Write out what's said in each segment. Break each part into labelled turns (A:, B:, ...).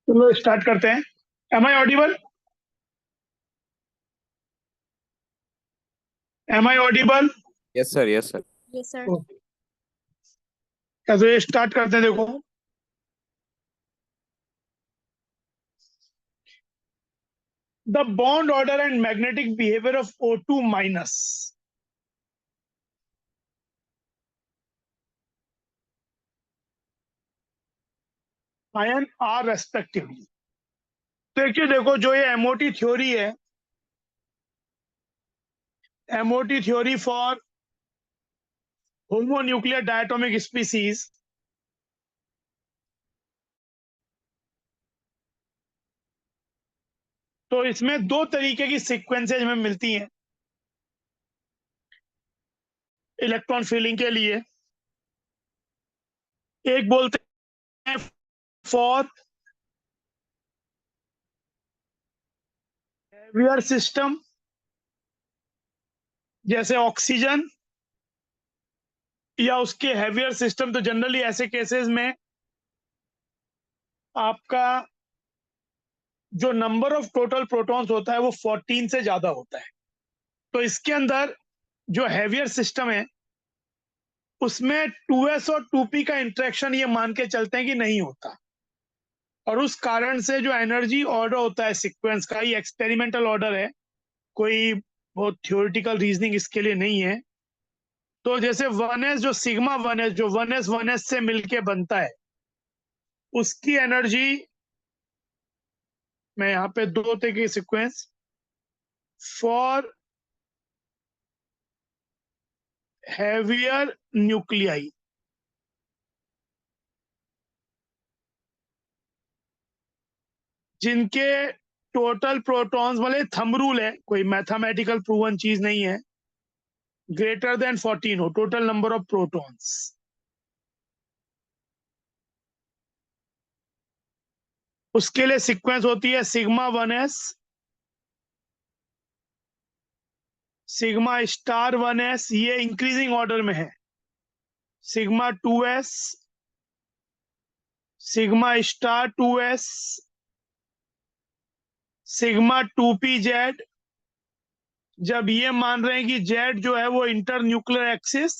A: चलो स्टार्ट करते हैं। Am I audible? Am I audible?
B: Yes sir, yes sir.
C: Yes sir.
A: तो ये स्टार्ट करते हैं। देखो, the bond order and magnetic behaviour of O2 minus ion are respectively. देखिए, देखो जो ये एमओटी थ्योरी है, MOT theory for homonuclear diatomic species, तो इसमें दो तरीके की सीक्वेंसेज हमें मिलती हैं इलेक्ट्रॉन फिलिंग के लिए। एक बोलते हैं फॉर हेवियर सिस्टम, जैसे ऑक्सीजन, या उसके हेवियर सिस्टम। तो जनरली ऐसे केसेस में आपका जो नंबर ऑफ टोटल प्रोटॉन्स होता है वो 14 से ज्यादा होता है। तो इसके अंदर जो हेवियर सिस्टम है उसमें 2s और 2p का इंटरेक्शन ये मान के चलते हैं कि नहीं होता, और उस कारण से जो एनर्जी ऑर्डर होता है सीक्वेंस का, ये एक्सपेरिमेंटल ऑर्डर है, कोई बहुत थ्योरेटिकल रीजनिंग इसके लिए नहीं है। तो जैसे 1s, जो सिग्मा 1s, जो 1s से मिलके बनता है, उसकी एनर्जी, मैं यहाँ पे दो तरह की सीक्वेंस फॉर हेवियर न्यूक्लियाई, जिनके टोटल प्रोटॉन्स वाले थंब रूल है, कोई मैथमेटिकल प्रूवन चीज नहीं है, ग्रेटर देन 14 हो टोटल नंबर ऑफ प्रोटॉन्स, उसके लिए सीक्वेंस होती है sigma 1s, sigma star 1s, ये इंक्रीजिंग ऑर्डर में है, sigma 2s, sigma star 2s, sigma 2pz, जब ये मान रहे हैं कि जेड जो है वो इंटर न्यूक्लियर एक्सिस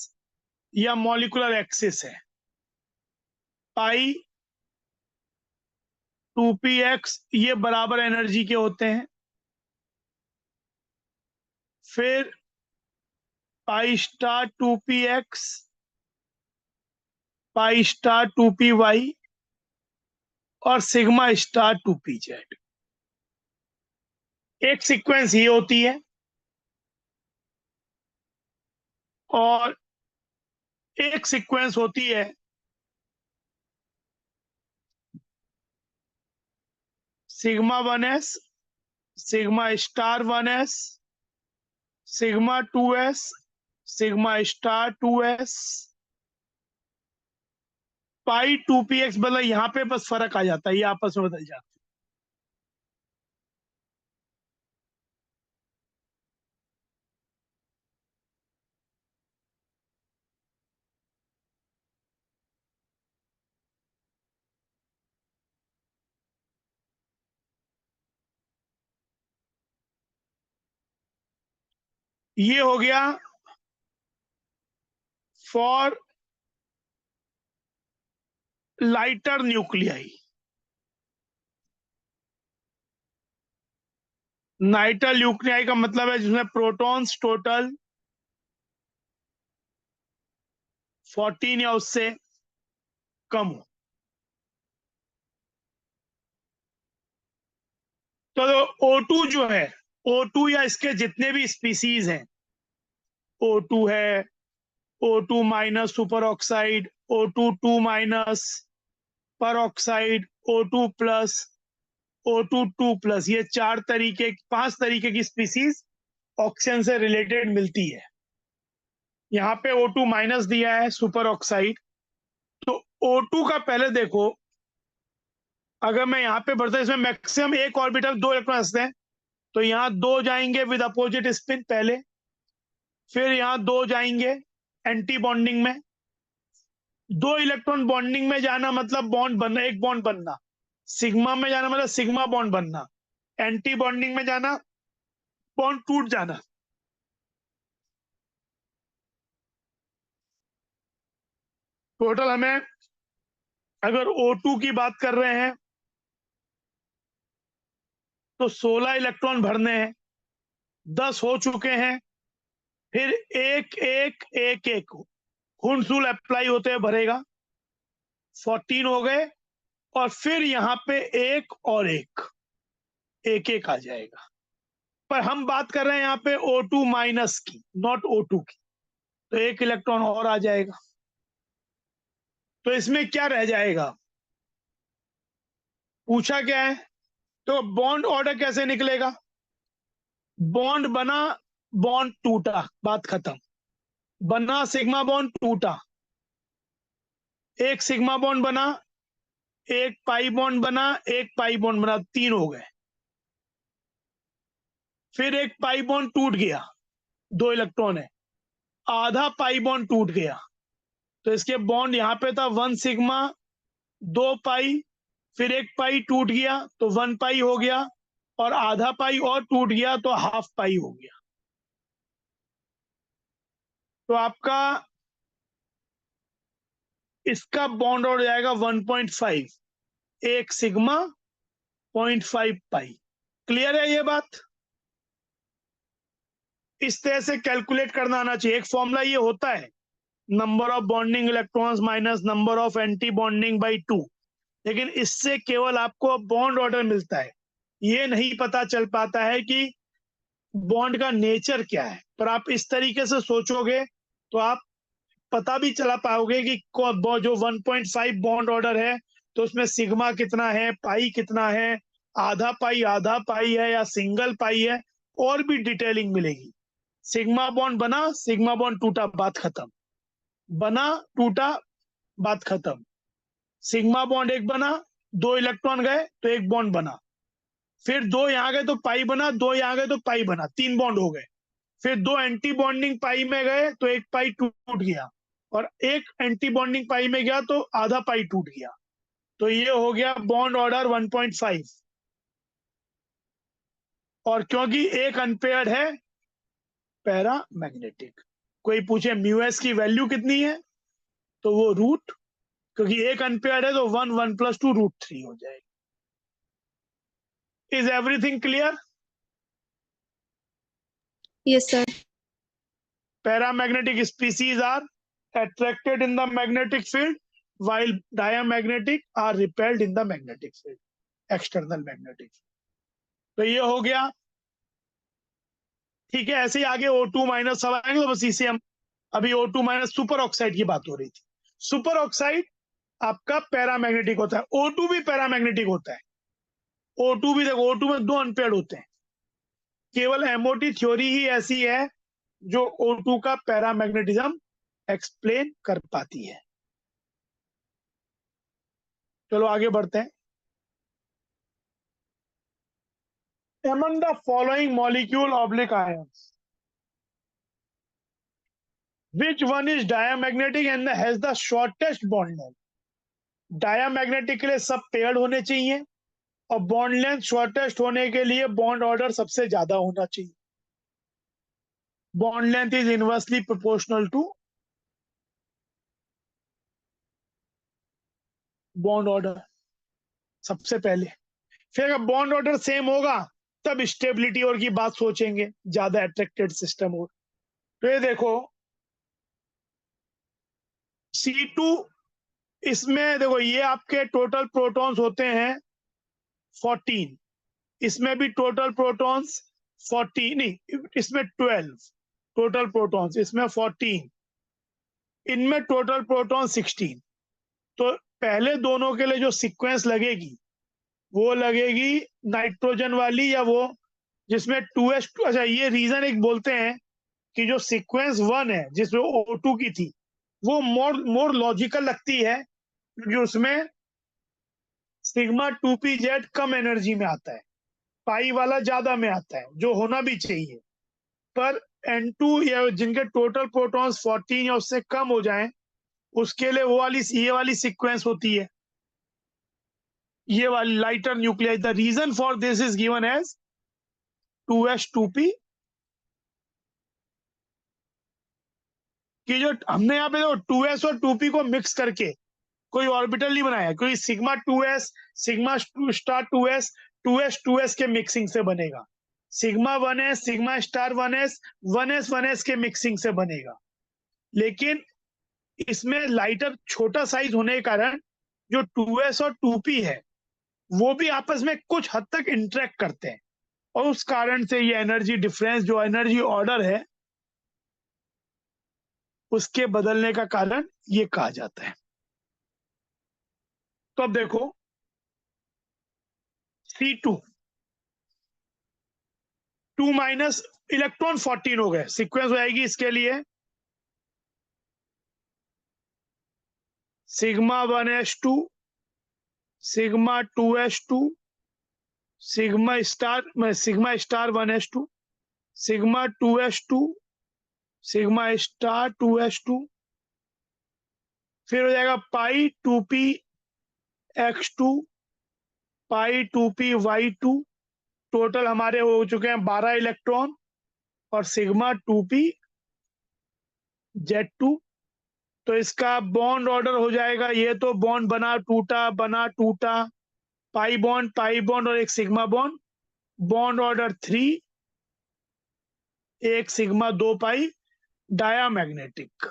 A: या मॉलिकुलर एक्सिस है। पाई 2px ये बराबर एनर्जी के होते हैं। फिर pi star 2px, pi star 2py और सिग्मा स्टार 2pz। एक सीक्वेंस ये होती है, और एक सीक्वेंस होती है sigma 1s, sigma star 1s, sigma 2s, sigma star 2s, पाई 2px। मतलब यहाँ पे बस फर्क आ जाता है, ये आपस में बदल जाता है। ये हो गया फॉर लाइटर न्यूक्लियाई। नाइटर न्यूक्लियाई का मतलब है जिसमें प्रोटॉन्स टोटल 14 या उससे कम हो। तो O2 जो है, O2 या इसके जितने भी स्पीसीज हैं, O2 है, O2 minus superoxide, O2 2 minus peroxide, O2 plus, O2 2 plus, ये पांच तरीके की स्पीसीज ऑक्सीजन से रिलेटेड मिलती है। यहाँ पे O2 माइनस दिया है, सुपर ऑक्साइड। तो O2 का पहले देखो, अगर मैं यहाँ पे बढ़ता, इसमें मैक्सिमम एक ऑर्बिटल 2 इलेक्ट्रॉन हंसते हैं, तो यहाँ 2 जाएंगे विद अपोजिट स्पिन पहले, फिर यहाँ 2 जाएंगे एंटी बॉन्डिंग में। 2 इलेक्ट्रॉन बॉन्डिंग में जाना मतलब बॉन्ड बनना, एक बॉन्ड बनना, सिग्मा में जाना मतलब सिग्मा बॉन्ड बनना, एंटी बॉन्डिंग में जाना बॉन्ड टूट जाना। टोटल हमें अगर O2 की बात कर रहे हैं तो 16 इलेक्ट्रॉन भरने हैं, 10 हो चुके हैं, फिर एक एक एक एक हुंसुल अप्लाई होते हैं भरेगा, 14 हो गए, और फिर यहाँ पे एक और एक एक एक आ जाएगा। पर हम बात कर रहे हैं यहाँ पे O2 माइनस की, नॉट O2 की, तो एक इलेक्ट्रॉन और आ जाएगा। तो इसमें क्या रह जाएगा, पूछा क्या है, तो बॉन्ड ऑर्डर कैसे निकलेगा, बॉन्ड बना, बॉन्ड टूटा, बात खत्म। बना सिग्मा बॉन्ड, टूटा, एक सिग्मा बॉन्ड बना, एक पाई बॉन्ड बना, एक पाई बॉन्ड बना, 3 हो गए। फिर एक पाई बॉन्ड टूट गया, 2 इलेक्ट्रॉन है, आधा पाई बॉन्ड टूट गया, तो इसके बॉन्ड यहाँ पे था 1 सिग्मा 2 पाई, फिर एक पाई टूट गया तो 1 पाई हो गया, और आधा पाई और टूट गया तो हाफ पाई हो गया। तो आपका इसका बॉन्ड हो जाएगा 1.5, एक सिग्मा 0.5 पाई। क्लियर है ये बात? इस तरह से कैलकुलेट करना आना चाहिए। एक फॉर्मूला ये होता है, number of bonding electrons minus number of anti bonding by 2, लेकिन इससे केवल आपको बॉन्ड ऑर्डर मिलता है, ये नहीं पता चल पाता है कि बॉन्ड का नेचर क्या है। पर आप इस तरीके से सोचोगे तो आप पता भी चला पाओगे कि जो 1.5 बॉन्ड ऑर्डर है तो उसमें सिग्मा कितना है, पाई कितना है, आधा पाई है या सिंगल पाई है, और भी डिटेलिंग मिलेगी। सिग्मा बॉन्ड बना, सिग्मा बॉन्ड टूटा, बात खत्म। बना, टूटा, बात खत्म। सिग्मा बॉन्ड एक बना, 2 इलेक्ट्रॉन गए तो एक बॉन्ड बना, फिर 2 यहाँ गए तो पाई बना, 2 यहाँ गए तो पाई बना, 3 बॉन्ड हो गए। फिर 2 एंटी बॉन्डिंग पाई में गए तो एक पाई टूट गया, और एक एंटी बॉन्डिंग पाई में गया तो आधा पाई टूट गया। तो ये हो गया बॉन्ड ऑर्डर 1.5। और क्योंकि एक अनपेयर्ड है, पैरा मैग्नेटिक। कोई पूछे म्यूएस की वैल्यू कितनी है, तो वो रूट, क्योंकि एक अनपेयर्ड है तो 1 + 2 √3 हो जाएगा। Is everything clear?
B: Yes, sir.
A: Paramagnetic species are attracted in the magnetic field, while diamagnetic are repelled in the magnetic field, external magnetic field. तो ये हो गया, ठीक है। ऐसे ही आगे O2 माइनस सब आएंगे, तो बस इसे हम अभी O2 माइनस सुपर ऑक्साइड की बात हो रही थी। सुपर ऑक्साइड आपका पैरामैग्नेटिक होता है, O2 भी पैरामैग्नेटिक होता है। O2 भी देखो, O2 में 2 अनपेयर्ड होते हैं, केवल MOT थ्योरी ही ऐसी है जो O2 का पैरामैग्नेटिज्म एक्सप्लेन कर पाती है। चलो आगे बढ़ते हैं। Among the following molecule oblique ions, which one is diamagnetic and has the shortest bond length? Diamagnetic के लिए सब पेयर्ड होने चाहिए, और बॉन्ड लेंथ शॉर्टेस्ट होने के लिए बॉन्ड ऑर्डर सबसे ज्यादा होना चाहिए। Bond length is inversely proportional to bond order सबसे पहले। फिर अगर बॉन्ड ऑर्डर सेम होगा तब स्टेबिलिटी और की बात सोचेंगे, ज्यादा अट्रैक्टेड सिस्टम हो। तो ये देखो C2, इसमें देखो ये आपके टोटल प्रोटॉन्स होते हैं 14, इसमें भी टोटल प्रोटॉन्स 14 नहीं, इसमें 12 टोटल प्रोटॉन्स, इसमें 14, इनमें टोटल प्रोटॉन 16। तो पहले दोनों के लिए जो सीक्वेंस लगेगी वो लगेगी नाइट्रोजन वाली, या वो जिसमें 2s, अच्छा ये रीजन एक बोलते हैं कि जो सीक्वेंस 1 है जिसमें O2 की थी वो मोर लॉजिकल लगती है, क्योंकि उसमें सिग्मा 2pz कम एनर्जी में आता है, पाई वाला ज्यादा में आता है, जो होना भी चाहिए। पर N2 या जिनके टोटल प्रोटॉन्स 14 या उससे कम हो जाएं, उसके लिए वो वाली ये वाली सीक्वेंस होती है। ये वाली lighter nucleus, the reason for this is given as 2s2p, कि जो हमने यहाँ पे जो 2s और 2p को मिक्स करके कोई ऑर्बिटल नहीं बनाया, क्योंकि sigma 2s, sigma star 2s, 2s के मिक्सिंग से बनेगा, sigma 1s, sigma star 1s, 1s 1s के मिक्सिंग से बनेगा। लेकिन इसमें लाइटर छोटा साइज होने के कारण जो 2s और 2p है वो भी आपस में कुछ हद तक इंटरेक्ट करते हैं, और उस कारण से ये एनर्जी डिफरेंस, जो एनर्जी ऑर्डर है, उसके बदलने का कारण ये कहा जाता है। तो अब देखो C2 2 माइनस इलेक्ट्रॉन 14 हो गए, सीक्वेंस हो जाएगी इसके लिए sigma 1s2, sigma 2s2, sigma star 1s2, sigma 2s2, sigma star 2s2, फिर हो जाएगा पाई 2p x2, पाई 2p y2, टोटल हमारे हो चुके हैं 12 इलेक्ट्रॉन, और सिग्मा 2p z2। तो इसका बॉन्ड ऑर्डर हो जाएगा, ये तो बॉन्ड बना टूटा, पाई बॉन्ड और एक सिग्मा बॉन्ड, बॉन्ड ऑर्डर 3, एक सिग्मा 2 पाई, डायामैग्नेटिक।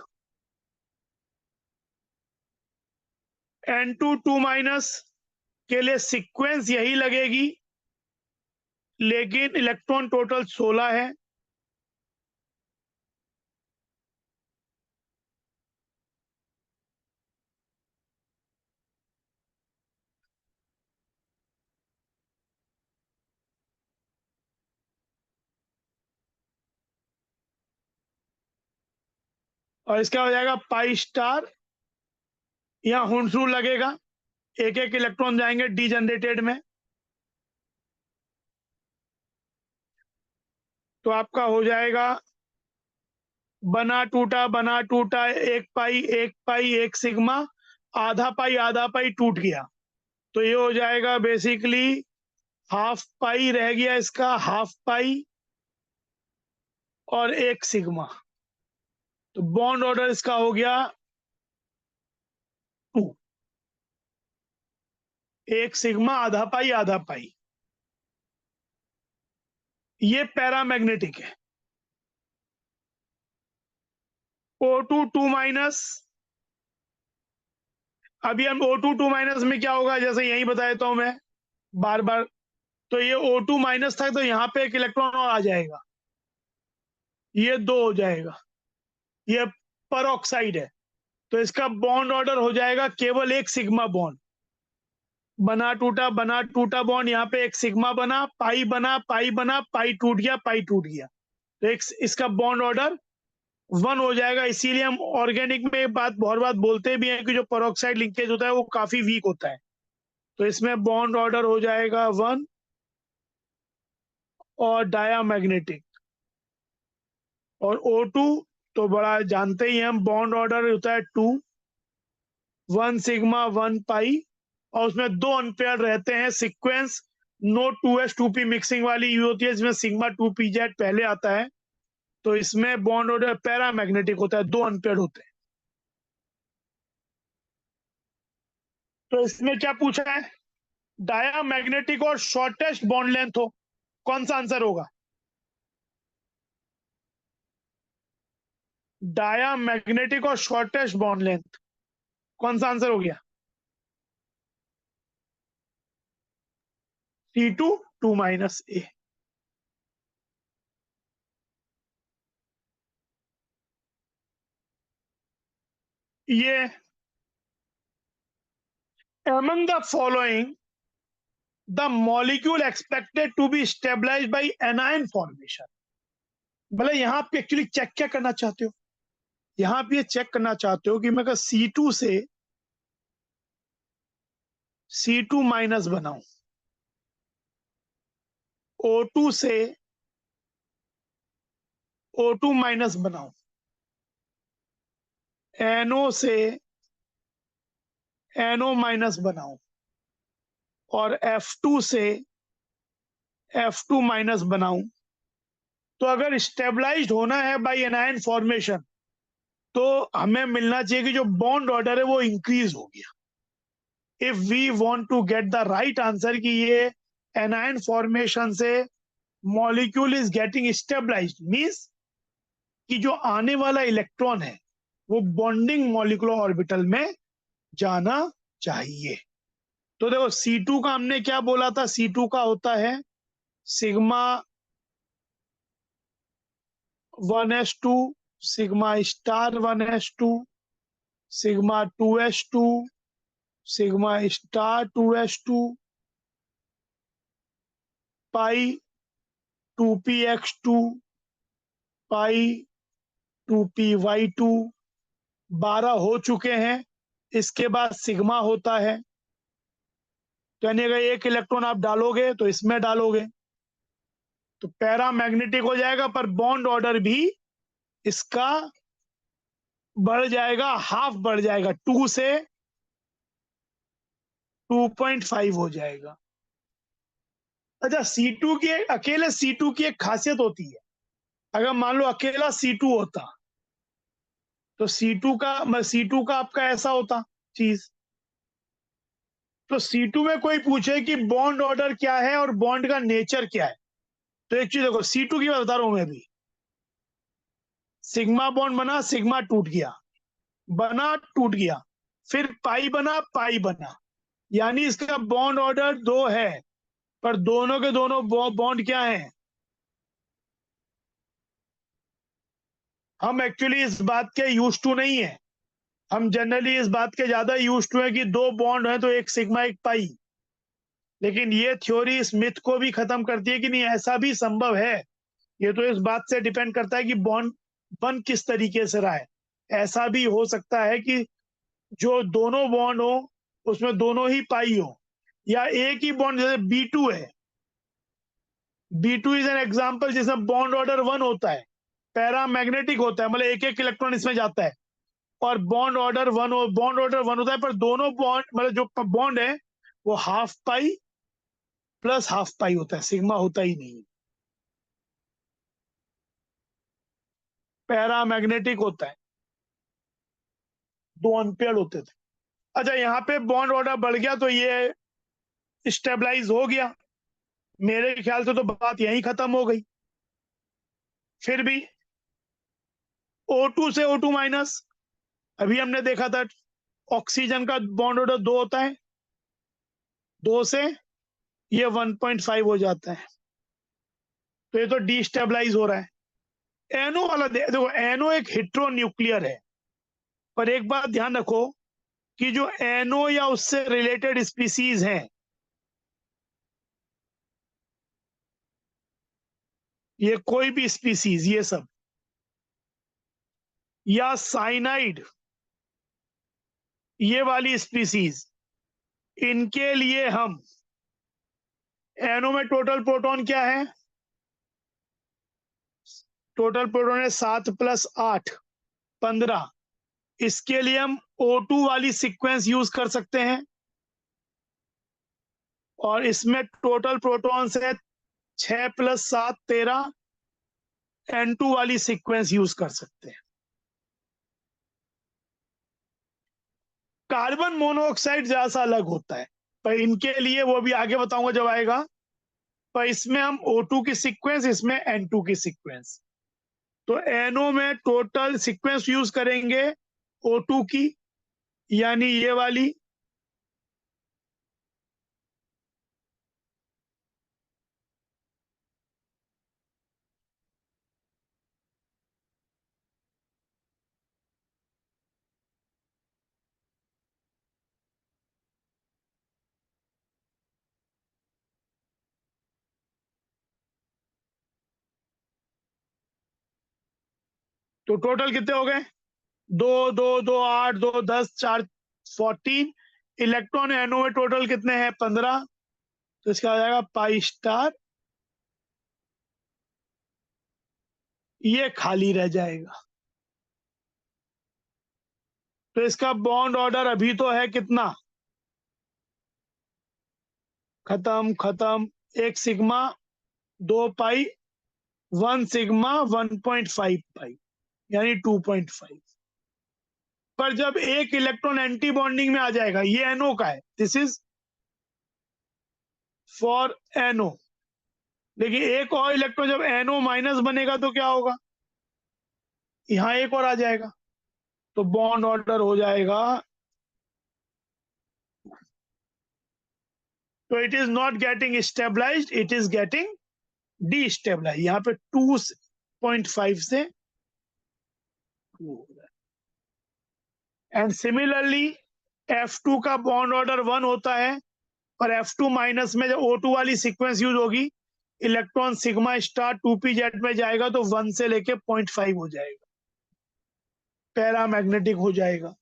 A: N2 2 माइनस के लिए सीक्वेंस यही लगेगी, लेकिन इलेक्ट्रॉन टोटल 16 है, और इसका हो जाएगा पाई स्टार, यहाँ हुंस रूल लगेगा, एक एक इलेक्ट्रॉन जाएंगे डीजनरेटेड में, तो आपका हो जाएगा बना टूटा, एक पाई एक सिग्मा, आधा पाई टूट गया, तो ये हो जाएगा बेसिकली हाफ पाई रह गया इसका, हाफ पाई और एक सिग्मा, तो बॉन्ड ऑर्डर इसका हो गया 2, एक सिग्मा आधा पाई। ये पैरामैग्नेटिक है। O2 2 माइनस, अभी हम O2 2 माइनस में क्या होगा, जैसे यही बता देता हूं मैं बार बार, तो ये O2 माइनस था, तो यहाँ पे एक इलेक्ट्रॉन और आ जाएगा, ये 2 हो जाएगा, ये पर ऑक्साइड है, तो इसका बॉन्ड ऑर्डर हो जाएगा केवल एक सिग्मा बॉन्ड, बना टूटा बॉन्ड, यहाँ पे एक सिग्मा बना, पाई टूट गया, तो एक इसका बॉन्ड ऑर्डर 1 हो जाएगा। इसीलिए हम ऑर्गेनिक में बहुत बात बोलते भी हैं कि जो पेरोक्साइड लिंकेज होता है वो काफी वीक होता है, तो इसमें बॉन्ड ऑर्डर हो जाएगा 1, और डायामैग्नेटिक, और O2 तो बड़ा जानते ही हम, बॉन्ड ऑर्डर होता है 2, 1 सिग्मा 1 पाई, और उसमें 2 अनपेयर रहते हैं, सीक्वेंस नो 2s2p मिक्सिंग वाली यूज होती है, जिसमें सिग्मा 2pz पहले आता है, तो इसमें बॉन्ड ऑर्डर पैरामैग्नेटिक होता है, 2 अनपेयर होते हैं। तो इसमें क्या पूछा है, डायामैग्नेटिक और शॉर्टेस्ट बॉन्ड लेंथ हो, कौन सा आंसर होगा, डायामैग्नेटिक और शॉर्टेस्ट बॉन्ड लेंथ, कौन सा आंसर हो गया, C2 2 माइनस ए। ये among the following the molecule expected to be stabilized by anion formation, मतलब यहाँ पे एक्चुअली चेक क्या करना चाहते हो, यहाँ पे चेक करना चाहते हो कि मैं अगर C2 से C2 माइनस बनाऊं, O2 से O2 माइनस बनाऊं, NO से NO माइनस बनाऊं, और F2 से F2 माइनस बनाऊं, तो अगर स्टेबलाइज्ड होना है बाय एनायन फॉर्मेशन तो हमें मिलना चाहिए कि जो बॉन्ड ऑर्डर है वो इंक्रीज हो गया। If we want to get the right answer कि ये एनायन फॉर्मेशन से molecule is getting stabilized, means कि जो आने वाला इलेक्ट्रॉन है वो बॉन्डिंग मॉलिक्यूलर ऑर्बिटल में जाना चाहिए। तो देखो C2 का हमने क्या बोला था, C2 का होता है sigma 1s2, sigma star 1s2, sigma 2s2, sigma star 2s2, pi 2px2, pi 2py2, 12 हो चुके हैं। इसके बाद सिग्मा होता है, यानी अगर एक इलेक्ट्रॉन आप डालोगे तो इसमें डालोगे तो पैरामैग्नेटिक हो जाएगा, पर बॉन्ड ऑर्डर भी इसका बढ़ जाएगा, हाफ बढ़ जाएगा, 2 से 2.5 हो जाएगा। अच्छा, C2 की अकेले C2 की एक खासियत होती है, अगर मान लो अकेला C2 होता तो C2 का आपका ऐसा होता चीज। तो C2 में कोई पूछे कि बॉन्ड ऑर्डर क्या है और बॉन्ड का नेचर क्या है, तो एक चीज देखो, C2 की बात बता रहा हूं मैं भी, सिग्मा बॉन्ड बना, सिग्मा टूट गया, बना टूट गया, फिर पाई बना, पाई बना, यानी इसका बॉन्ड ऑर्डर 2 है, पर दोनों के दोनों बॉन्ड क्या है। हम एक्चुअली इस बात के यूज टू नहीं है, हम जनरली इस बात के ज्यादा यूज टू है कि 2 बॉन्ड है तो एक सिग्मा एक पाई, लेकिन ये थ्योरी इस मिथ को भी खत्म करती है कि नहीं ऐसा भी संभव है। ये तो इस बात से डिपेंड करता है कि बॉन्ड बन किस तरीके से रहा है। ऐसा भी हो सकता है कि जो दोनों बॉन्ड हो उसमें दोनों ही पाई हो, या एक ही बॉन्ड, जैसे B2 है, B2 इज एन एग्जाम्पल जिसमें बॉन्ड ऑर्डर 1 होता है, पैरामैग्नेटिक होता है, मतलब एक एक इलेक्ट्रॉन इसमें जाता है, और बॉन्ड ऑर्डर 1 होता है, पर दोनों बॉन्ड मतलब जो बॉन्ड है वो हाफ पाई प्लस हाफ पाई होता है, सिग्मा होता ही नहीं, पैरामैग्नेटिक होता है, 2 अनपेयर्ड होते थे। अच्छा, यहाँ पे बॉन्ड ऑर्डर बढ़ गया तो ये स्टेबलाइज हो गया, मेरे ख्याल से तो बात यहीं खत्म हो गई। फिर भी O2 से O2 माइनस, अभी हमने देखा था ऑक्सीजन का बॉन्ड ऑर्डर 2 होता है, 2 से ये 1.5 हो जाता है, तो ये तो डिस्टेबलाइज हो रहा है। एनो वाला देखो, एनो एक हेट्रो न्यूक्लियर है, पर एक बात ध्यान रखो कि जो एनो या उससे रिलेटेड स्पीसीज हैं, ये कोई भी स्पीसीज, ये सब, या साइनाइड, ये वाली स्पीसीज, इनके लिए हम एनो में टोटल प्रोटॉन क्या है, टोटल प्रोटॉन है 7 + 8 15, इसके लिए हम O2 वाली सीक्वेंस यूज कर सकते हैं, और इसमें टोटल प्रोटॉन्स है 6 + 7 13, N2 वाली सीक्वेंस यूज कर सकते हैं। कार्बन मोनोऑक्साइड ज्यादा सा अलग होता है, पर इनके लिए वो भी आगे बताऊंगा जब आएगा, पर इसमें हम O2 की सीक्वेंस, इसमें N2 की सीक्वेंस, तो NO में टोटल सीक्वेंस यूज करेंगे O2 की, यानी ये वाली, तो टोटल कितने हो गए, 2 2 2 8 2 10 4 14 इलेक्ट्रॉन NO में टोटल कितने हैं 15, तो इसका आ जाएगा पाई स्टार, ये खाली रह जाएगा। तो इसका बॉन्ड ऑर्डर अभी तो है कितना, खत्म खत्म, 1 सिग्मा 2 पाई, 1 सिग्मा 1.5 पाई, यानी 2.5। पर जब एक इलेक्ट्रॉन एंटी बॉन्डिंग में आ जाएगा, ये एनओ का है, दिस इज फॉर एनओ, लेकिन एक और इलेक्ट्रॉन जब एनओ माइनस बनेगा तो क्या होगा, यहां एक और आ जाएगा, तो बॉन्ड ऑर्डर हो जाएगा, तो it is not getting stabilized, it is getting destabilize. यहाँ पे 2.5 से 2 हो रहा है। एंड सिमिलरली F2 का बॉन्ड ऑर्डर 1 होता है, और F2 माइनस में जब O2 वाली सीक्वेंस यूज होगी, इलेक्ट्रॉन सिग्मा स्टार 2p में जाएगा तो 1 से लेके 0.5 हो जाएगा, पैरामैग्नेटिक हो जाएगा।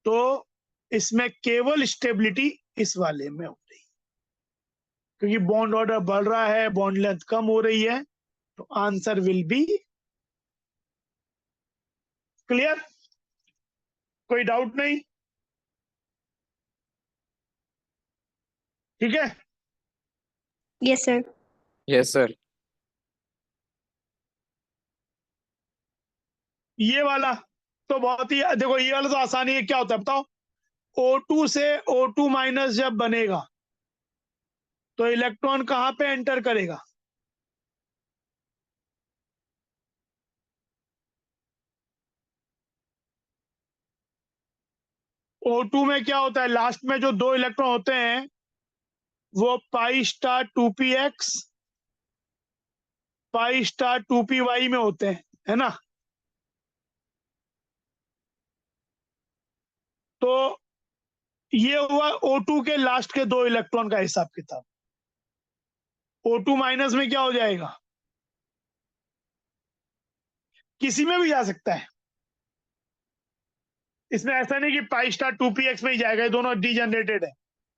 A: तो इसमें केवल स्टेबिलिटी इस वाले में हो रही है, क्योंकि बॉन्ड ऑर्डर बढ़ रहा है, बॉन्ड लेंथ कम हो रही है, तो आंसर विल बी क्लियर। कोई डाउट नहीं, ठीक है।
B: Yes sir.
C: Yes sir.
A: ये वाला तो बहुत ही, देखो ये वाला तो आसानी है, क्या होता है बताओ, O2 से O2 माइनस जब बनेगा तो इलेक्ट्रॉन कहां पे एंटर करेगा, O2 में क्या होता है, लास्ट में जो 2 इलेक्ट्रॉन होते हैं वो pi star 2px pi star 2py में होते हैं, है ना। तो ये हुआ O2 के लास्ट के 2 इलेक्ट्रॉन का हिसाब किताब। O2 माइनस में क्या हो जाएगा, किसी में भी जा सकता है, इसमें ऐसा नहीं कि पाई स्टार 2px में ही जाएगा, ये दोनों डीजनरेटेड है,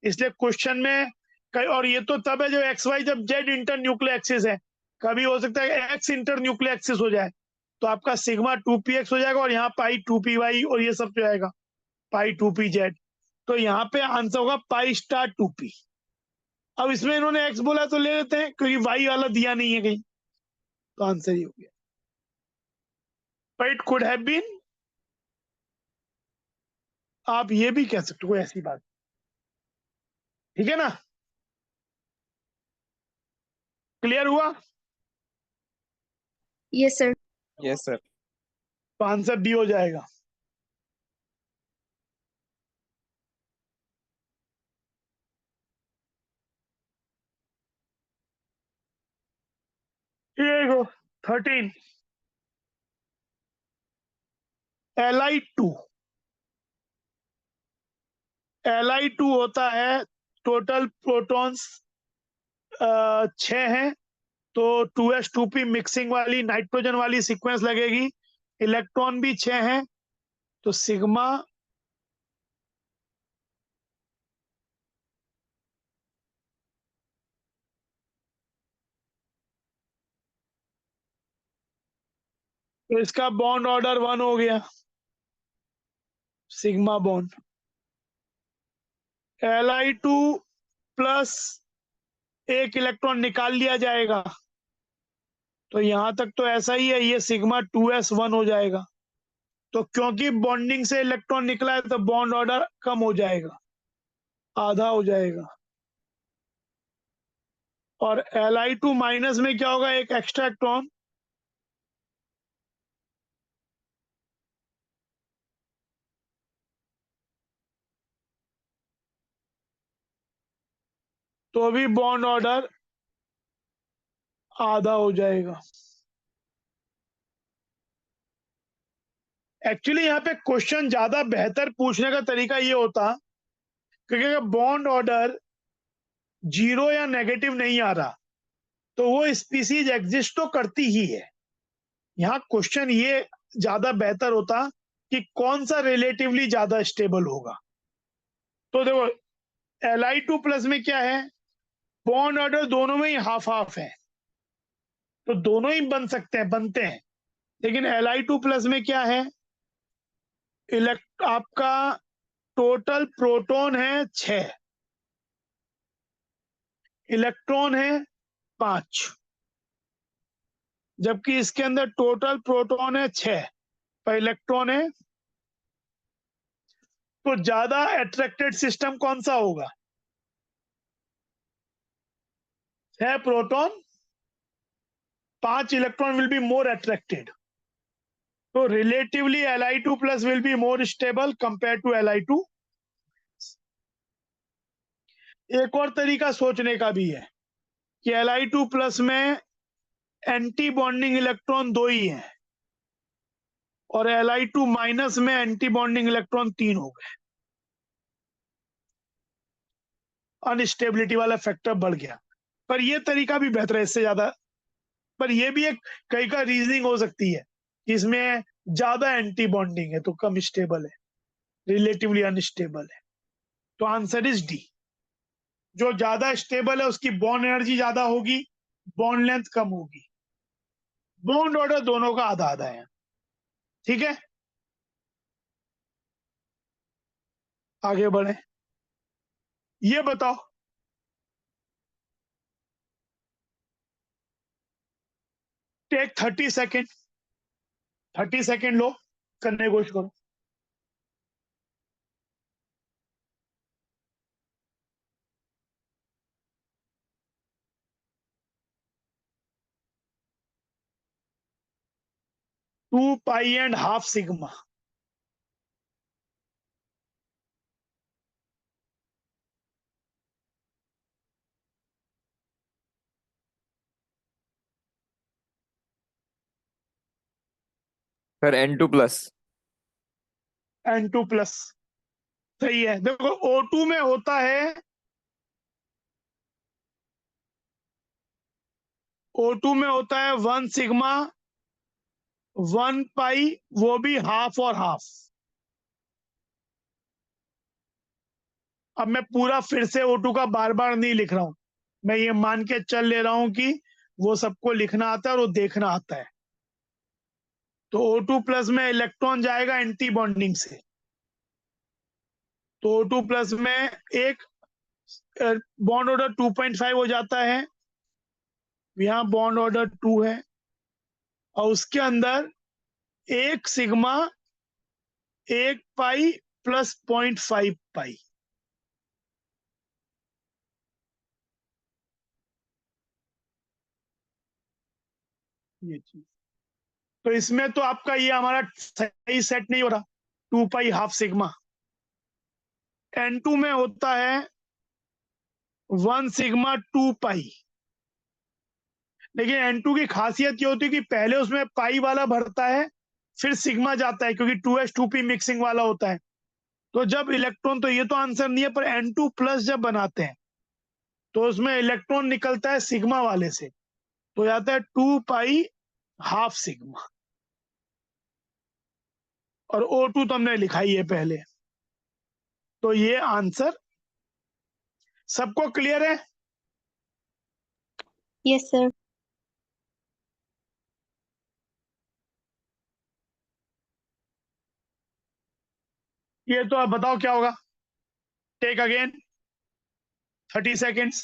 A: इसलिए क्वेश्चन में कई, और ये तो तब है जब XY जब Z इंटर न्यूक्लियर एक्सिस है, कभी हो सकता है X इंटर न्यूक्लियर एक्सिस हो जाए, तो आपका सिग्मा 2px हो जाएगा, और यहाँ पाई 2py और ये सब जाएगा पाई 2pz, तो यहाँ पे आंसर होगा पाई स्टार 2p। अब इसमें इन्होंने X बोला तो ले लेते हैं, क्योंकि Y वाला दिया नहीं है कहीं, तो आंसर ही हो गया, but it could have been, आप ये भी कह सकते हो, कोई ऐसी बात, ठीक है ना, क्लियर हुआ।
B: Yes sir.
C: Yes sir.
A: तो आंसर डी हो जाएगा। ये देखो 13 Li2, Li2 होता है, टोटल प्रोटॉन्स 6 हैं, तो 2s2p मिक्सिंग वाली नाइट्रोजन वाली सीक्वेंस लगेगी, इलेक्ट्रॉन भी 6 हैं, तो सिग्मा तो इसका बॉन्ड ऑर्डर 1 हो गया, sigma bond Li2 plus 1 electron निकाल लिया जाएगा, तो यहां तक तो ऐसा ही है, ये सिग्मा 2s1 हो जाएगा, तो क्योंकि बॉन्डिंग से इलेक्ट्रॉन निकला है तो बॉन्ड ऑर्डर कम हो जाएगा, आधा हो जाएगा, और Li2 माइनस में क्या होगा, एक एक्स्ट्रा इलेक्ट्रॉन, तो भी बॉन्ड ऑर्डर आधा हो जाएगा। एक्चुअली यहाँ पे क्वेश्चन ज्यादा बेहतर पूछने का तरीका ये होता, क्योंकि अगर बॉन्ड ऑर्डर 0 या नेगेटिव नहीं आ रहा तो वो स्पीसीज एग्जिस्ट तो करती ही है। यहाँ क्वेश्चन ये ज्यादा बेहतर होता कि कौन सा रिलेटिवली ज्यादा स्टेबल होगा। तो देखो Li2 प्लस में क्या है, बॉन्ड ऑर्डर दोनों में ही हाफ हाफ है, तो दोनों ही बन सकते हैं, बनते हैं, लेकिन Li2 प्लस में क्या है, आपका टोटल प्रोटॉन है 6, इलेक्ट्रॉन है 5, जबकि इसके अंदर टोटल प्रोटॉन है 6 पर इलेक्ट्रॉन है। तो ज्यादा अट्रैक्टेड सिस्टम कौन सा होगा? 6 proton 5 electron will be more attracted. तो relatively Li2 plus will be more stable compare to Li2। एक और तरीका सोचने का भी है कि Li2 प्लस में एंटी बॉन्डिंग इलेक्ट्रॉन 2 ही हैं और Li2 माइनस में एंटी बॉन्डिंग इलेक्ट्रॉन 3 हो गए, अनस्टेबिलिटी वाला फैक्टर बढ़ गया। पर यह तरीका भी बेहतर है इससे ज्यादा। पर यह भी एक कई का रीजनिंग हो सकती है कि इसमें ज्यादा एंटी बॉन्डिंग है तो कम स्टेबल है, रिलेटिवली अनस्टेबल है। तो आंसर इज डी। जो ज्यादा स्टेबल है उसकी बॉन्ड एनर्जी ज्यादा होगी, बॉन्ड लेंथ कम होगी। बॉन्ड ऑर्डर दोनों का आधा आधा है। ठीक है, आगे बढ़े। ये बताओ, टेक 30 सेकेंड, 30 सेकेंड लो, करने की कोशिश करो। Two pi and half sigma.
C: Sir N2 plus.
A: N2 plus सही है। देखो O2 में होता है, O2 में होता है 1 सिग्मा 1 पाई, वो भी हाफ और हाफ। अब मैं पूरा फिर से O2 का बार बार नहीं लिख रहा हूं, मैं ये मान के चल ले रहा हूं कि वो सबको लिखना आता है और वो देखना आता है। तो O2 प्लस में इलेक्ट्रॉन जाएगा एंटी बॉन्डिंग से, तो O2 प्लस में एक बॉन्ड ऑर्डर 2.5 हो जाता है, यहाँ बॉन्ड ऑर्डर 2 है, और उसके अंदर एक सिग्मा 1 पाई प्लस 0.5 पाई। ये चीज, तो इसमें तो आपका ये हमारा सही सेट नहीं हो रहा। 2 पाई हाफ सिग्मा N2 में होता है 1 सिग्मा 2 पाई। लेकिन N2 की खासियत ये होती है कि पहले उसमें पाई वाला भरता है, फिर सिग्मा जाता है, क्योंकि 2s2p मिक्सिंग वाला होता है। तो जब इलेक्ट्रॉन, तो ये तो आंसर नहीं है, पर N2 प्लस जब बनाते हैं तो उसमें इलेक्ट्रॉन निकलता है सिग्मा वाले से, तो जाता है 2 पाई हाफ सिग्मा। और O2 तो हमने लिखा ही है पहले। तो ये आंसर सबको क्लियर है?
B: Yes, sir.
A: ये तो आप बताओ क्या होगा। Take again 30 seconds.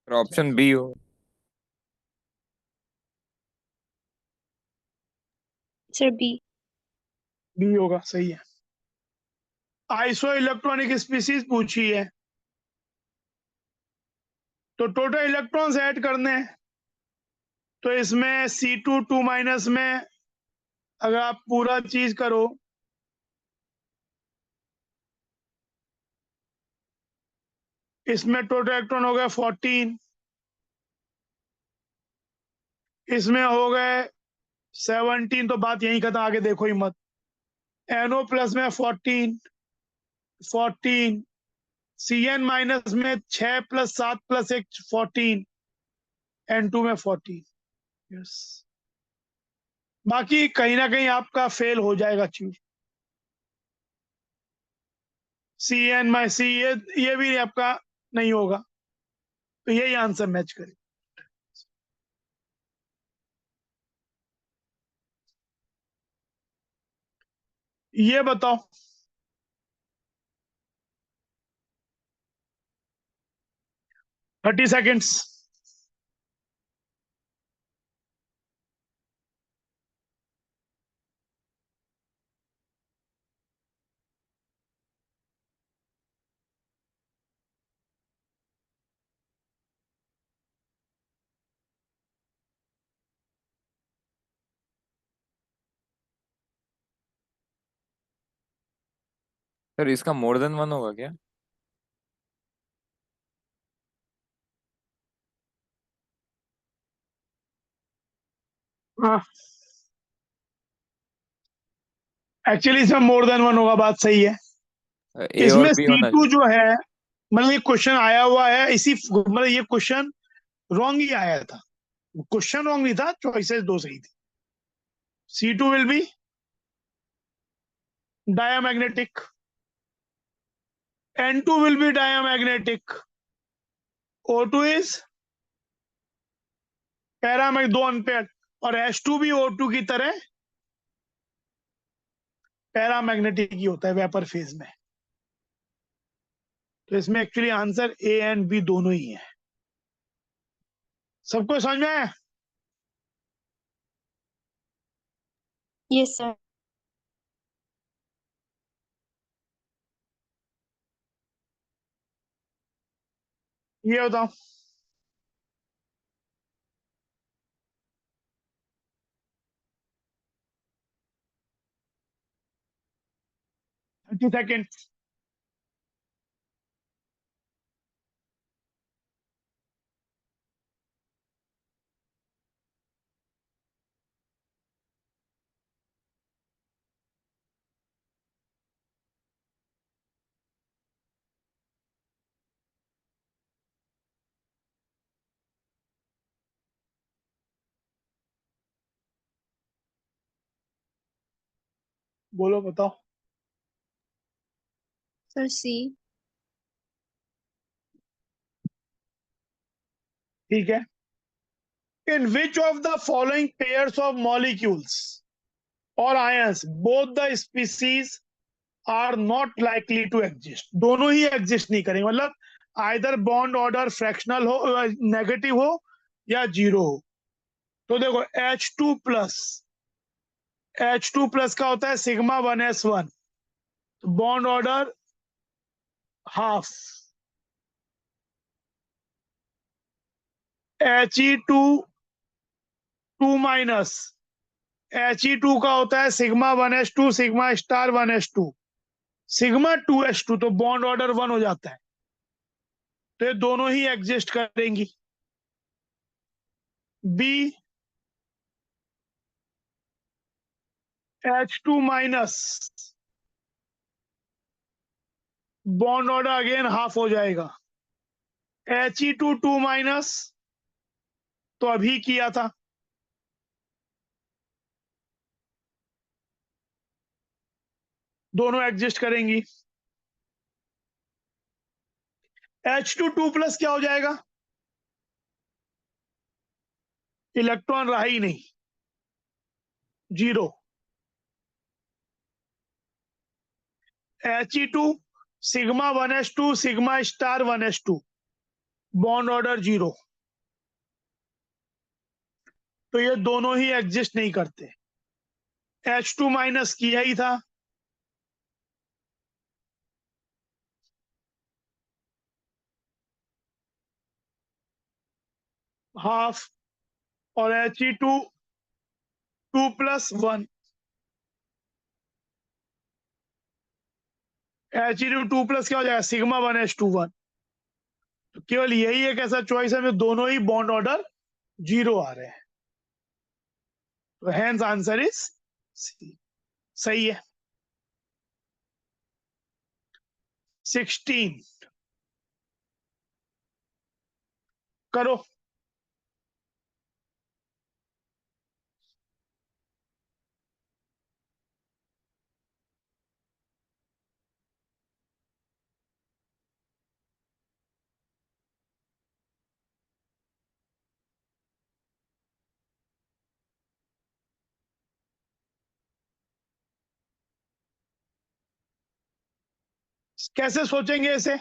C: Option B हो।
B: Sir, B.
A: बी होगा, सही है। आइसो इलेक्ट्रॉनिक स्पीसीज पूछी है, तो टोटल इलेक्ट्रॉन्स ऐड करने हैं। तो इसमें C2 2- में अगर आप पूरा चीज करो, इसमें टोटल इलेक्ट्रॉन हो गए 14, इसमें हो गए 17, तो बात यहीं खत्म, आगे देखो ही मत। NO प्लस में 14 14, CN- में 6 + 7 + 1 14, N2 में 14। यस, बाकी कहीं ना कहीं आपका फेल हो जाएगा चीज। CN- ये भी आपका नहीं होगा, तो यही आंसर मैच करे। ये बताओ, 30 सेकेंड्स।
C: सर इसका मोर देन वन होगा क्या?
A: हाँ, एक्चुअली इसमें मोर देन वन होगा, बात सही है।
C: ए और
A: इसमें
C: बी होना
A: C2
C: चाहिए।
A: जो है, मतलब ये क्वेश्चन आया हुआ है इसी, मतलब ये क्वेश्चन रॉन्ग ही आया था। क्वेश्चन रॉन्ग नहीं था, चॉइसेस दो सही थी। C2 will be diamagnetic, N2 will be diamagnetic, O2 is paramag, दो अनपेयर, और H2 भी O2 की तरह पैरामैग्नेटिक ही होता है वेपर फेज में। तो इसमें actually answer A and B दोनों ही है। सबको समझ में आया?
B: Yes, sir.
A: ये बताओ, सेकेंड। बोलो, बताओ।
B: Sir, C.
A: ठीक है। In which of the following pairs of molecules or ions both the species are not likely to exist? दोनों ही एग्जिस्ट नहीं करेंगे, मतलब आइदर बॉन्ड ऑर्डर फ्रैक्शनल हो, नेगेटिव हो, या जीरो हो। तो देखो, H2 प्लस का होता है σ1s1, bond order half. He2 He2 का होता है σ1s2 σ*1s2 σ2s2, तो बॉन्ड ऑर्डर 1 हो जाता है। तो ये दोनों ही एग्जिस्ट करेंगी। B H2-, bond order again half हो जाएगा। He2 2-, तो अभी किया था, दोनों एग्जिस्ट करेंगी। H2 2+ क्या हो जाएगा? इलेक्ट्रॉन रहा ही नहीं, zero. He2 σ1s2 σ*1s2, bond order zero. तो ये दोनों ही एग्जिस्ट नहीं करते। H2 माइनस किया ही था, हाफ, और He2 2+1, He2 2+ क्या हो जाएगा, सिग्मा 1H2 1। तो केवल यही एक ऐसा चॉइस है में दोनों ही बॉन्ड ऑर्डर 0 आ रहे हैं, तो हेंस आंसर इज सी। सही है। 16 करो। कैसे सोचेंगे इसे,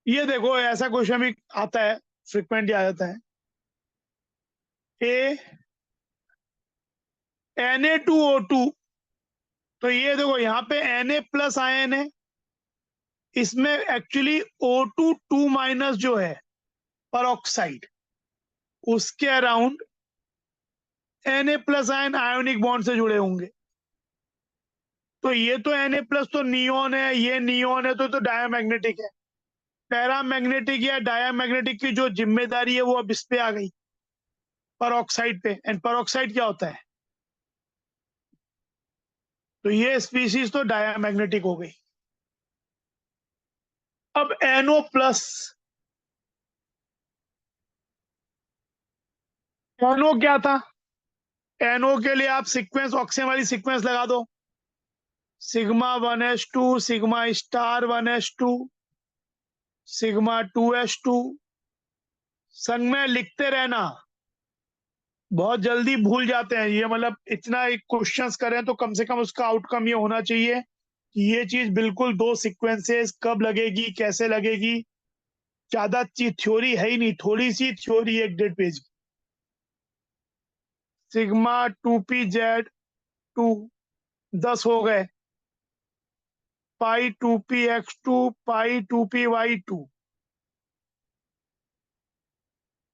A: ये देखो ऐसा क्वेश्चन भी आता है, फ्रिक्वेंटली आ जाता है। ए Na2O2, तो ये देखो यहाँ पे Na प्लस आयन है, इसमें एक्चुअली O2 2- जो है परऑक्साइड, उसके around Na plus ion ionic bond से जुड़े होंगे। तो ये तो Na+ तो नियोन है, ये नियोन है, तो डायामैग्नेटिक है। पैरामैग्नेटिक या डायामैग्नेटिक की जो जिम्मेदारी है वो अब इस पे आ गई, परऑक्साइड पे। एंड परऑक्साइड क्या होता है, तो ये स्पीशीज तो डायामैग्नेटिक हो गई। अब NO+, NO क्या था, NO के लिए आप सीक्वेंस, ऑक्सीजन वाली सीक्वेंस लगा दो, sigma 1H2, sigma star 1H2, sigma 2H2। संग में लिखते रहना, बहुत जल्दी भूल जाते हैं ये, मतलब इतना एक क्वेश्चंस करें तो कम से कम उसका आउटकम ये होना चाहिए कि ये चीज बिल्कुल दो सीक्वेंसेस कब लगेगी, कैसे लगेगी। ज्यादा चीज थ्योरी है ही नहीं, थोड़ी सी थ्योरी 1.5 पेज की। सिग्मा 2Pz2 10 हो गए, पाई 2Px2, पाई 2Py2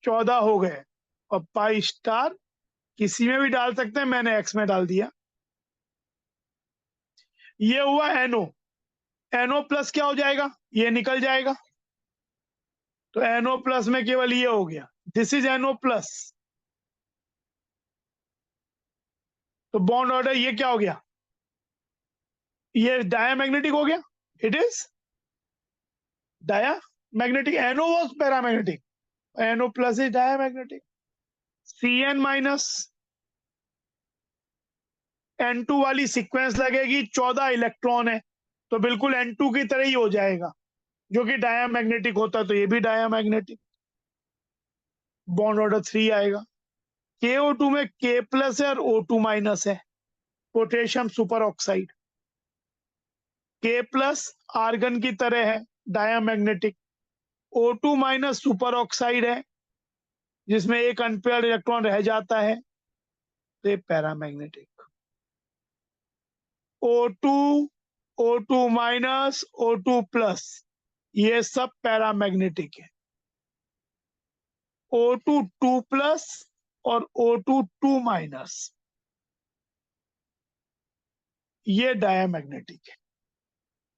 A: 14 हो गए, और पाई स्टार किसी में भी डाल सकते हैं, मैंने एक्स में डाल दिया। ये हुआ NO+ क्या हो जाएगा, ये निकल जाएगा, तो NO+ में केवल ये हो गया, दिस इज NO+। तो बॉन्ड ऑर्डर ये क्या हो गया, ये डायामैग्नेटिक हो गया, it is diamagnetic. NO was paramagnetic, NO+ is diamagnetic. Cn minus N2 वाली सीक्वेंस लगेगी, 14 इलेक्ट्रॉन है, तो बिल्कुल N2 की तरह ही हो जाएगा, जो कि डायामैग्नेटिक होता है, तो ये भी डायामैग्नेटिक। बॉन्ड ऑर्डर 3 आएगा। KO2 में K+ है और O2- है, potassium super oxide. K+ argon की तरह है, डायामैग्नेटिक। O2- सुपर ऑक्साइड है, जिसमें एक अनपेयर्ड इलेक्ट्रॉन रह जाता है, तो ये पैरामैग्नेटिक। O2, O2-, O2+, ये सब पैरामैग्नेटिक है। O2 2+ और O2 2-, ये डायामैग्नेटिक है।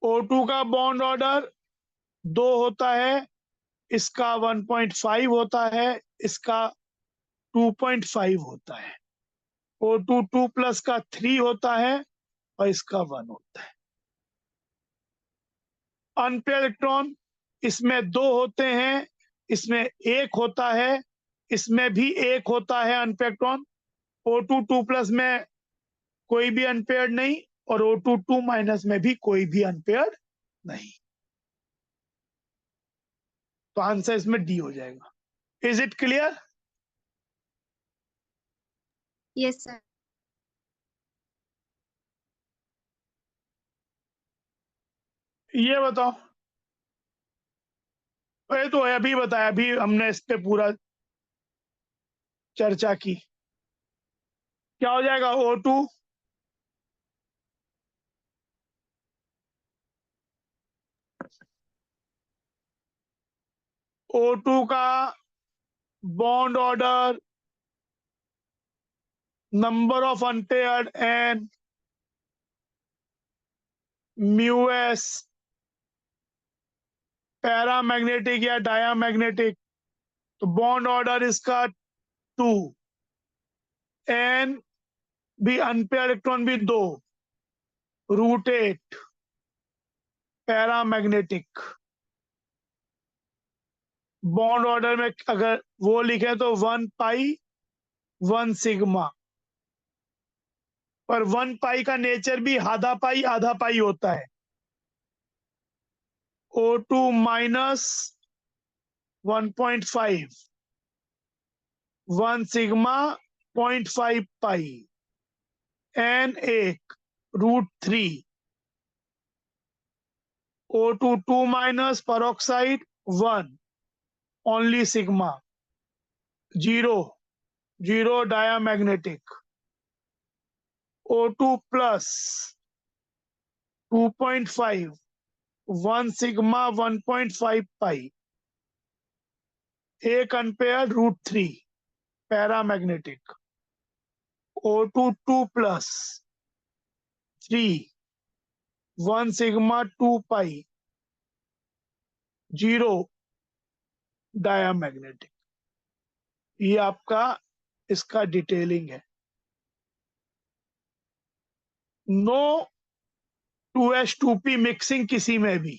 A: O2 का बॉन्ड ऑर्डर 2 होता है, इसका 1.5 होता है, इसका 2.5 होता है। O2 2+ का 3 होता है, और इसका 1 होता है। अनपेयर इलेक्ट्रॉन इसमें 2 होते हैं, इसमें 1 होता है, इसमें भी 1 होता है अनपेयर इलेक्ट्रॉन। O2 2+ में कोई भी अनपेयर्ड नहीं, और O2 2- में भी कोई भी अनपेयर्ड नहीं, तो आंसर इसमें डी हो जाएगा। Is it clear?
B: Yes, sir.
A: ये बताओ, ये तो अभी बताया, अभी हमने इस पे पूरा चर्चा की। क्या हो जाएगा? O2 O2 का bond order, number of unpaired N, μs, paramagnetic या डायामैग्नेटिक, तो बॉन्ड ऑर्डर इसका 2, N भी अनपेयर्ड इलेक्ट्रॉन भी 2, √8 पैरामैग्नेटिक। बॉन्ड ऑर्डर में अगर वो लिखे तो 1 पाई 1 सिग्मा, पर 1 पाई का नेचर भी आधा पाई होता है। O2 माइनस 1.5, 1 सिग्मा 0.5 पाई, N 1 √3, O2 2 minus peroxide 1 only sigma, 0 diamagnetic, O2 plus 2.5 1 sigma 1.5 pi, एक unpaired √3 paramagnetic, O2 2 plus 3 1 sigma 2 pi, 0 diamagnetic. ये आपका इसका डिटेलिंग है। नो 2s2p मिक्सिंग किसी में भी।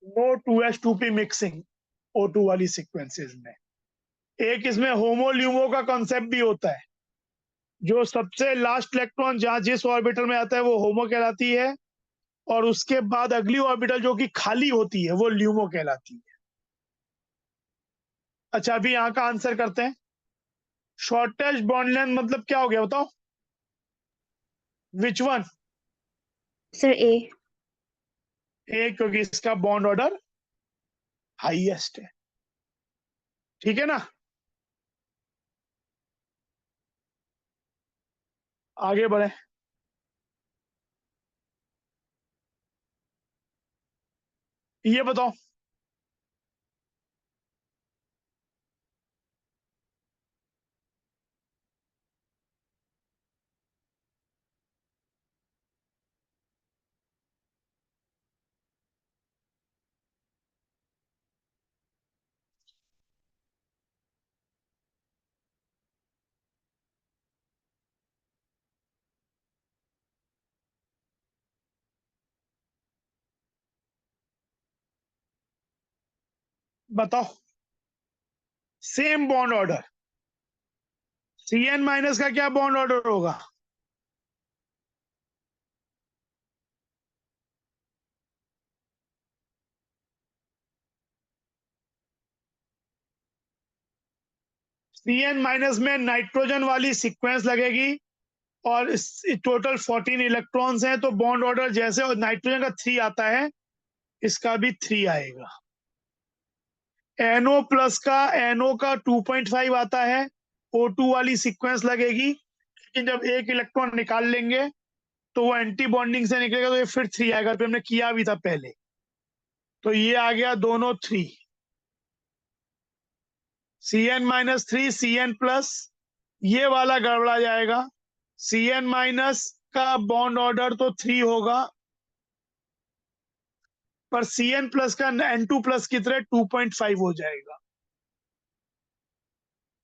A: नो 2s2p मिक्सिंग O2 वाली सीक्वेंसेस में। एक इसमें होमोल्यूमो का कॉन्सेप्ट भी होता है। जो सबसे लास्ट इलेक्ट्रॉन जहां जिस ऑर्बिटल में आता है वो होमो कहलाती है, और उसके बाद अगली ऑर्बिटल जो कि खाली होती है वो ल्यूमो कहलाती है। अच्छा, अभी यहाँ का आंसर करते हैं। शॉर्टेस्ट बॉन्ड लेंथ मतलब क्या हो गया बताओ? Which one?
B: Sir, A.
A: ए, क्योंकि इसका बॉन्ड ऑर्डर हाईएस्ट है। ठीक है ना? आगे बढ़े। ये बताओ, बताओ सेम बॉन्ड ऑर्डर Cn- का क्या बॉन्ड ऑर्डर होगा? Cn- में नाइट्रोजन वाली सीक्वेंस लगेगी, और टोटल 14 इलेक्ट्रॉन्स हैं, तो बॉन्ड ऑर्डर जैसे नाइट्रोजन का 3 आता है, इसका भी 3 आएगा। NO प्लस का NO का 2.5 आता है, O2 वाली सीक्वेंस लगेगी, लेकिन जब एक इलेक्ट्रॉन निकाल लेंगे तो वो एंटी बॉन्डिंग से निकलेगा, तो ये फिर 3 आएगा। तो हमने किया भी था पहले, तो ये आ गया दोनों 3। Cn-3 Cn प्लस, ये वाला गड़बड़ा जाएगा। Cn- का बॉन्ड ऑर्डर तो 3 होगा, पर Cn प्लस का N2 प्लस की तरह 2.5 हो जाएगा।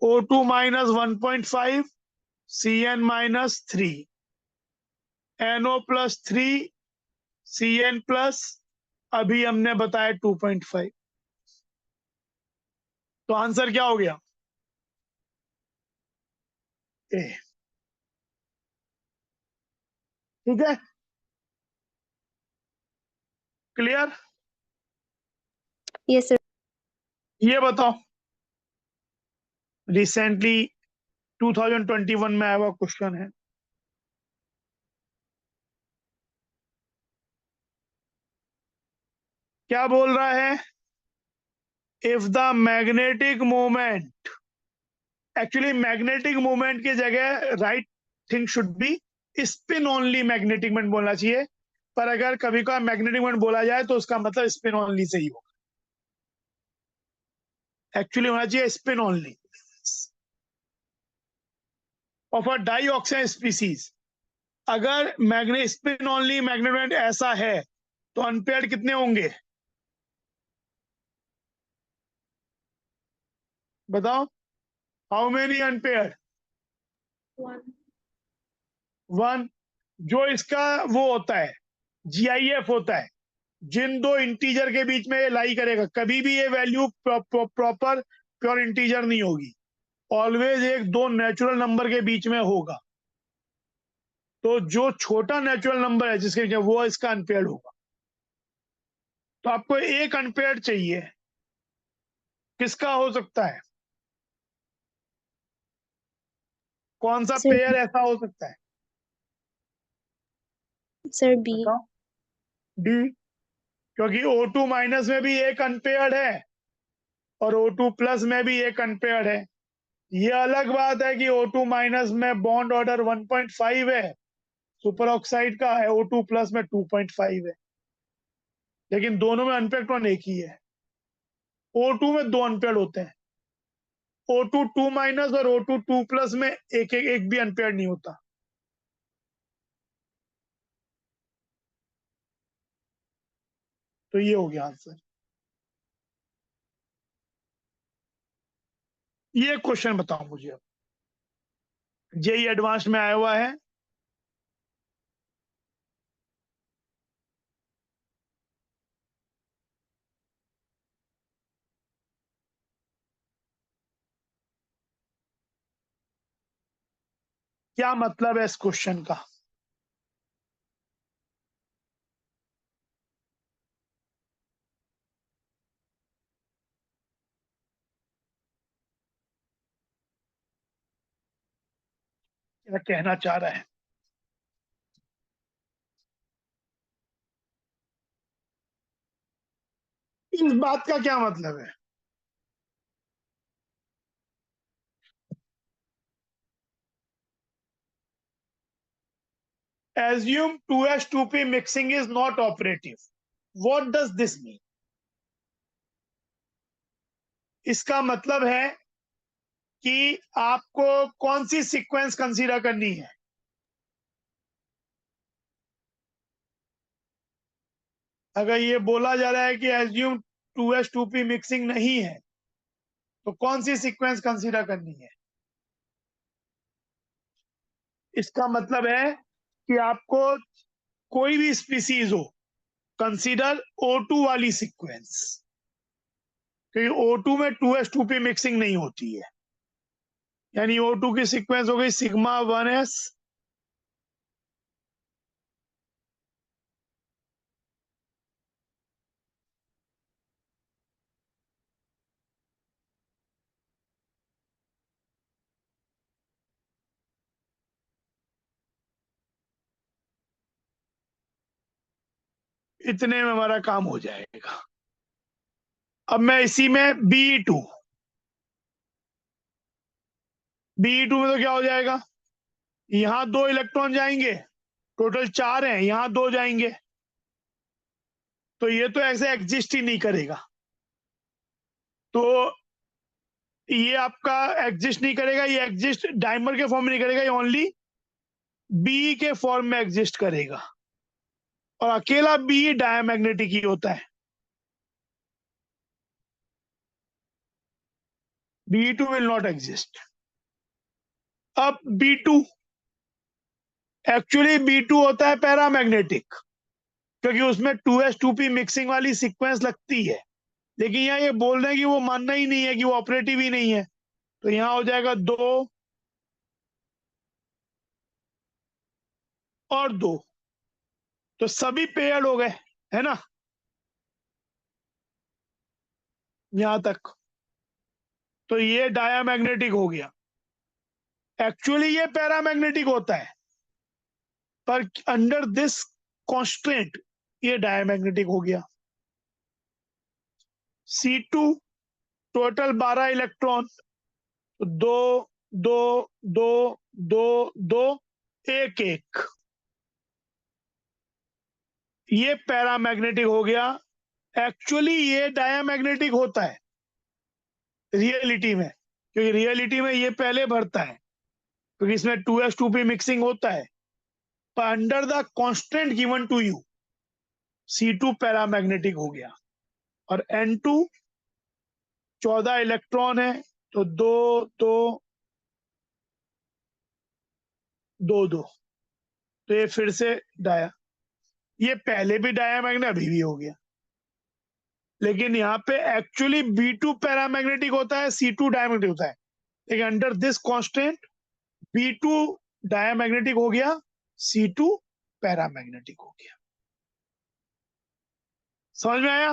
A: O2 minus 1.5 Cn-3, NO plus 3 Cn plus, अभी हमने बताया 2.5। तो आंसर क्या हो गया? ए। ठीक है, क्लियर?
B: Yes, sir.
A: ये बताओ, रिसेंटली 2021 में आया हुआ क्वेश्चन है। क्या बोल रहा है? If the magnetic moment, actually magnetic moment की जगह right thing should be spin only magnetic moment बोलना चाहिए, पर अगर कभी कभार मैग्नेटिक मोमेंट बोला जाए तो उसका मतलब स्पिन ओनली से ही होगा। एक्चुअली होना चाहिए spin only of a dioxide species. अगर स्पिन ओनली मैग्नेटिक मोमेंट ऐसा है तो अनपेयर्ड कितने होंगे बताओ? How many unpaired? 1। जो इसका वो होता है GIF होता है, जिन दो इंटीजर के बीच में ये लाई करेगा, कभी भी ये वैल्यू प्रॉपर प्योर इंटीजर नहीं होगी, ऑलवेज एक दो नेचुरल नंबर के बीच में होगा। तो जो छोटा नेचुरल नंबर है जिसके बीच में, वो इसका अनपेयर्ड होगा। तो आपको एक अनपेयर्ड चाहिए, किसका हो सकता है? कौन सा
B: Sir,
A: पेयर ऐसा हो सकता है
B: sir B.
A: बताओ? डी, क्योंकि O2 माइनस में भी एक अनपेयर्ड है और O2 प्लस में भी एक अनपेयर्ड है। ये अलग बात है कि O2 माइनस में बॉन्ड ऑर्डर 1.5 है, सुपर ऑक्साइड का है, O2 प्लस में 2.5 है, लेकिन दोनों में अनपेयर्ड कौन एक ही है। O2 में दो अनपेयर्ड होते हैं, O2 2 माइनस और O2 2 प्लस में एक भी अनपेयर्ड नहीं होता। तो ये हो गया आंसर। ये क्वेश्चन बताओ मुझे, अब जेई एडवांस में आया हुआ है। क्या मतलब है इस क्वेश्चन का? क्या कहना चाह रहा है? इस बात का क्या मतलब है? Assume 2s2p mixing is not operative. What does this mean? इसका मतलब है कि आपको कौन सी सीक्वेंस कंसीडर करनी है। अगर ये बोला जा रहा है कि एज्यूम 2s2p मिक्सिंग नहीं है, तो कौन सी सीक्वेंस कंसीडर करनी है? इसका मतलब है कि आपको कोई भी स्पीसीज हो, कंसीडर O2 वाली सीक्वेंस, क्योंकि O2 में 2s2p मिक्सिंग नहीं होती है। यानी O2 की सीक्वेंस हो गई सिग्मा 1s इतने में हमारा काम हो जाएगा। अब मैं इसी में Be2 में तो क्या हो जाएगा, यहां दो इलेक्ट्रॉन जाएंगे, टोटल 4 हैं, यहां 2 जाएंगे, तो ये तो ऐसे एग्जिस्ट ही नहीं करेगा। तो ये आपका एग्जिस्ट नहीं करेगा, ये एग्जिस्ट डायमर के फॉर्म में नहीं करेगा, ये ओनली बी के फॉर्म में एग्जिस्ट करेगा, और अकेला बी डायमैग्नेटिक ही होता है। Be2 will not exist. अब B2, एक्चुअली B2 होता है पैरामैग्नेटिक, क्योंकि उसमें 2s2p मिक्सिंग वाली सीक्वेंस लगती है, लेकिन यहाँ ये बोल रहे हैं कि वो मानना ही नहीं है, कि वो ऑपरेटिव ही नहीं है। तो यहाँ हो जाएगा 2 और 2, तो सभी पेयर्ड हो गए, है ना, यहां तक। तो ये डायामैग्नेटिक हो गया। एक्चुअली ये पैरामैग्नेटिक होता है, पर अंडर दिस कॉन्स्ट्रेंट ये डायामैग्नेटिक हो गया। C2 टोटल 12 इलेक्ट्रॉन, 2 2 2 2 2 1 1, ये पैरामैग्नेटिक हो गया। एक्चुअली ये डायामैग्नेटिक होता है रियलिटी में, क्योंकि रियलिटी में ये पहले भरता है, क्योंकि इसमें 2s2p मिक्सिंग होता है। पर under the constant given to you C2 paramagnetic हो गया। और N2 14 इलेक्ट्रॉन है, तो 2 2 2 2, तो ये फिर से डाया, ये पहले भी डायामैग्नेट अभी भी हो गया। लेकिन यहाँ पे एक्चुअली B2 पैरामैग्नेटिक होता है, C2 डायमैग्नेटिक होता है, लेकिन under this constant B2 diamagnetic हो गया, C2 पैरामैग्नेटिक हो गया। समझ में आया?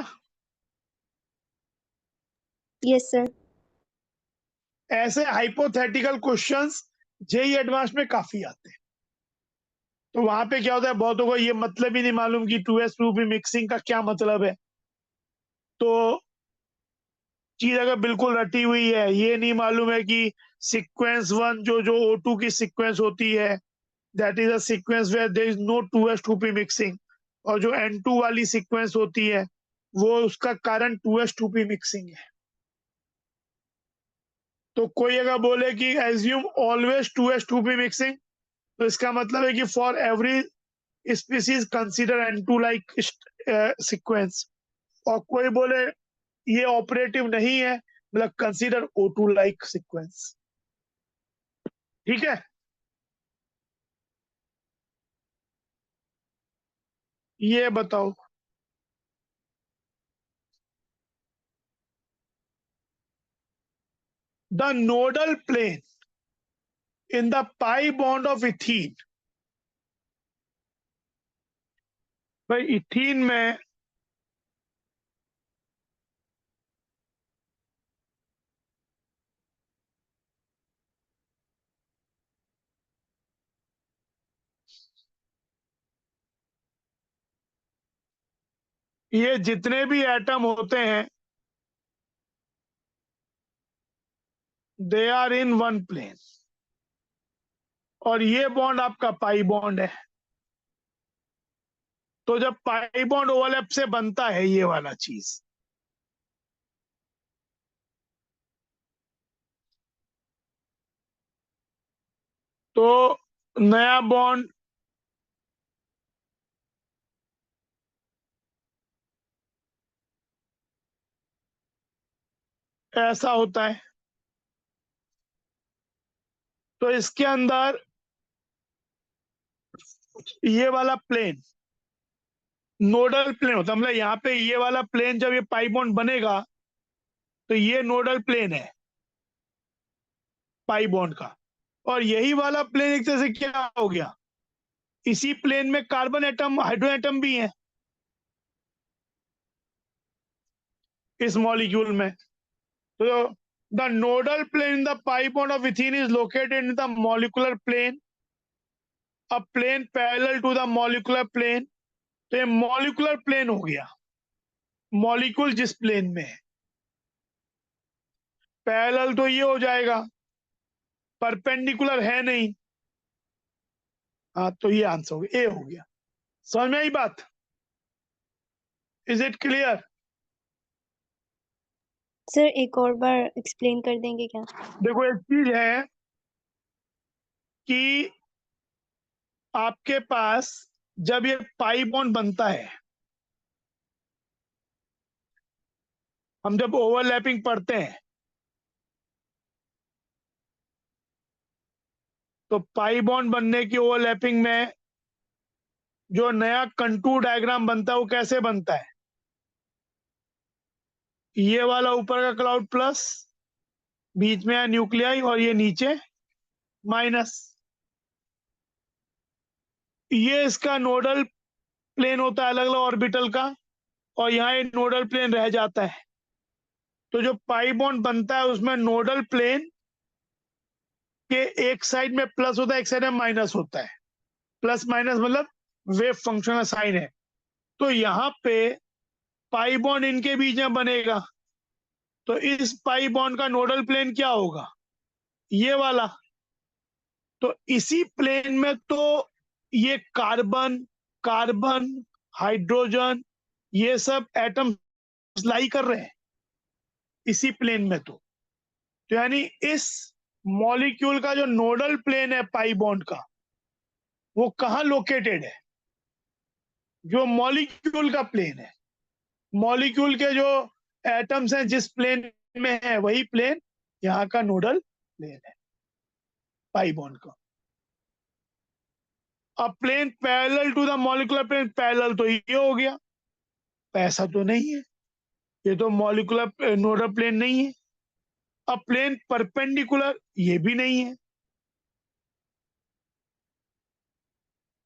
B: Yes, sir.
A: ऐसे हाइपोथेटिकल क्वेश्चंस जेईई एडवांस में काफी आते हैं। तो वहां पे क्या होता है, बहुतों को ये मतलब ही नहीं मालूम कि 2s2p मिक्सिंग का क्या मतलब है। तो चीज अगर बिल्कुल रटी हुई है, ये नहीं मालूम है कि सीक्वेंस 1 जो O2 की सीक्वेंस होती है, that is a sequence where there is no 2s2p mixing, और जो N2 वाली सीक्वेंस होती है वो उसका कारण 2s2p मिक्सिंग है। तो कोई अगर बोले कि एज्यूम ऑलवेज 2s2p मिक्सिंग, तो इसका मतलब है कि for every species consider N2 like sequence. और कोई बोले ये ऑपरेटिव नहीं है, मतलब कंसीडर O2 लाइक सीक्वेंस। ठीक है, ये बताओ, the nodal plane in the pi bond of ethene. भाई इथीन में ये जितने भी एटम होते हैं they are in one plane, और ये बॉन्ड आपका पाई बॉन्ड है। तो जब पाई बॉन्ड ओवरलैप से बनता है ये वाला चीज, तो नया बॉन्ड ऐसा होता है। तो इसके अंदर ये वाला प्लेन नोडल प्लेन होता है, मतलब यहाँ पे ये वाला प्लेन जब ये पाई बॉन्ड बनेगा तो ये नोडल प्लेन है पाई बॉन्ड का। और यही वाला प्लेन एक तरह से क्या हो गया, इसी प्लेन में कार्बन एटम हाइड्रोजन एटम भी है इस मॉलिक्यूल में। तो the nodal plane in the pi bond of ethene is located in the molecular plane, a plane parallel to the molecular plane. तो ये मॉलिक्यूलर प्लेन हो गया, मॉलिक्यूल जिस प्लेन में है। पैरेलल तो ये हो जाएगा, परपेंडिकुलर है नहीं। हाँ, तो ये आंसर हो गया, ए हो गया। समझ में आई बात? Is it clear?
B: सर एक और बार एक्सप्लेन कर देंगे क्या?
A: देखो एक चीज है कि आपके पास जब ये पाई बॉन्ड बनता है, हम जब ओवरलैपिंग पढ़ते हैं तो पाई बॉन्ड बनने की ओवरलैपिंग में जो नया कंटूर डायग्राम बनता है वो कैसे बनता है, ये वाला ऊपर का क्लाउड प्लस, बीच में है न्यूक्लियाई, और ये नीचे माइनस। ये इसका नोडल प्लेन होता है अलग अलग ऑर्बिटल का, और यहाँ ये नोडल प्लेन रह जाता है। तो जो पाई बॉन्ड बनता है उसमें नोडल प्लेन के एक साइड में प्लस होता है, एक साइड में माइनस होता है। प्लस माइनस मतलब वेव फंक्शन का साइन है। तो यहाँ पे पाई बॉन्ड इनके बीच में बनेगा, तो इस पाई बॉन्ड का नोडल प्लेन क्या होगा? ये वाला। तो इसी प्लेन में तो ये कार्बन, कार्बन, हाइड्रोजन, ये सब एटम लाई कर रहे हैं इसी प्लेन में। तो यानी इस मॉलिक्यूल का जो नोडल प्लेन है पाई बॉन्ड का, वो कहाँ लोकेटेड है? जो मॉलिक्यूल का प्लेन है, मॉलिक्यूल के जो एटम्स हैं जिस प्लेन में है, वही प्लेन यहाँ का नोडल प्लेन है पाई बॉन्ड का। अब plane parallel to the molecular plane, parallel तो ये हो गया, ऐसा तो नहीं है, ये तो मॉलिक्यूलर नोडल प्लेन नहीं है। अब प्लेन परपेंडिकुलर, ये भी नहीं है,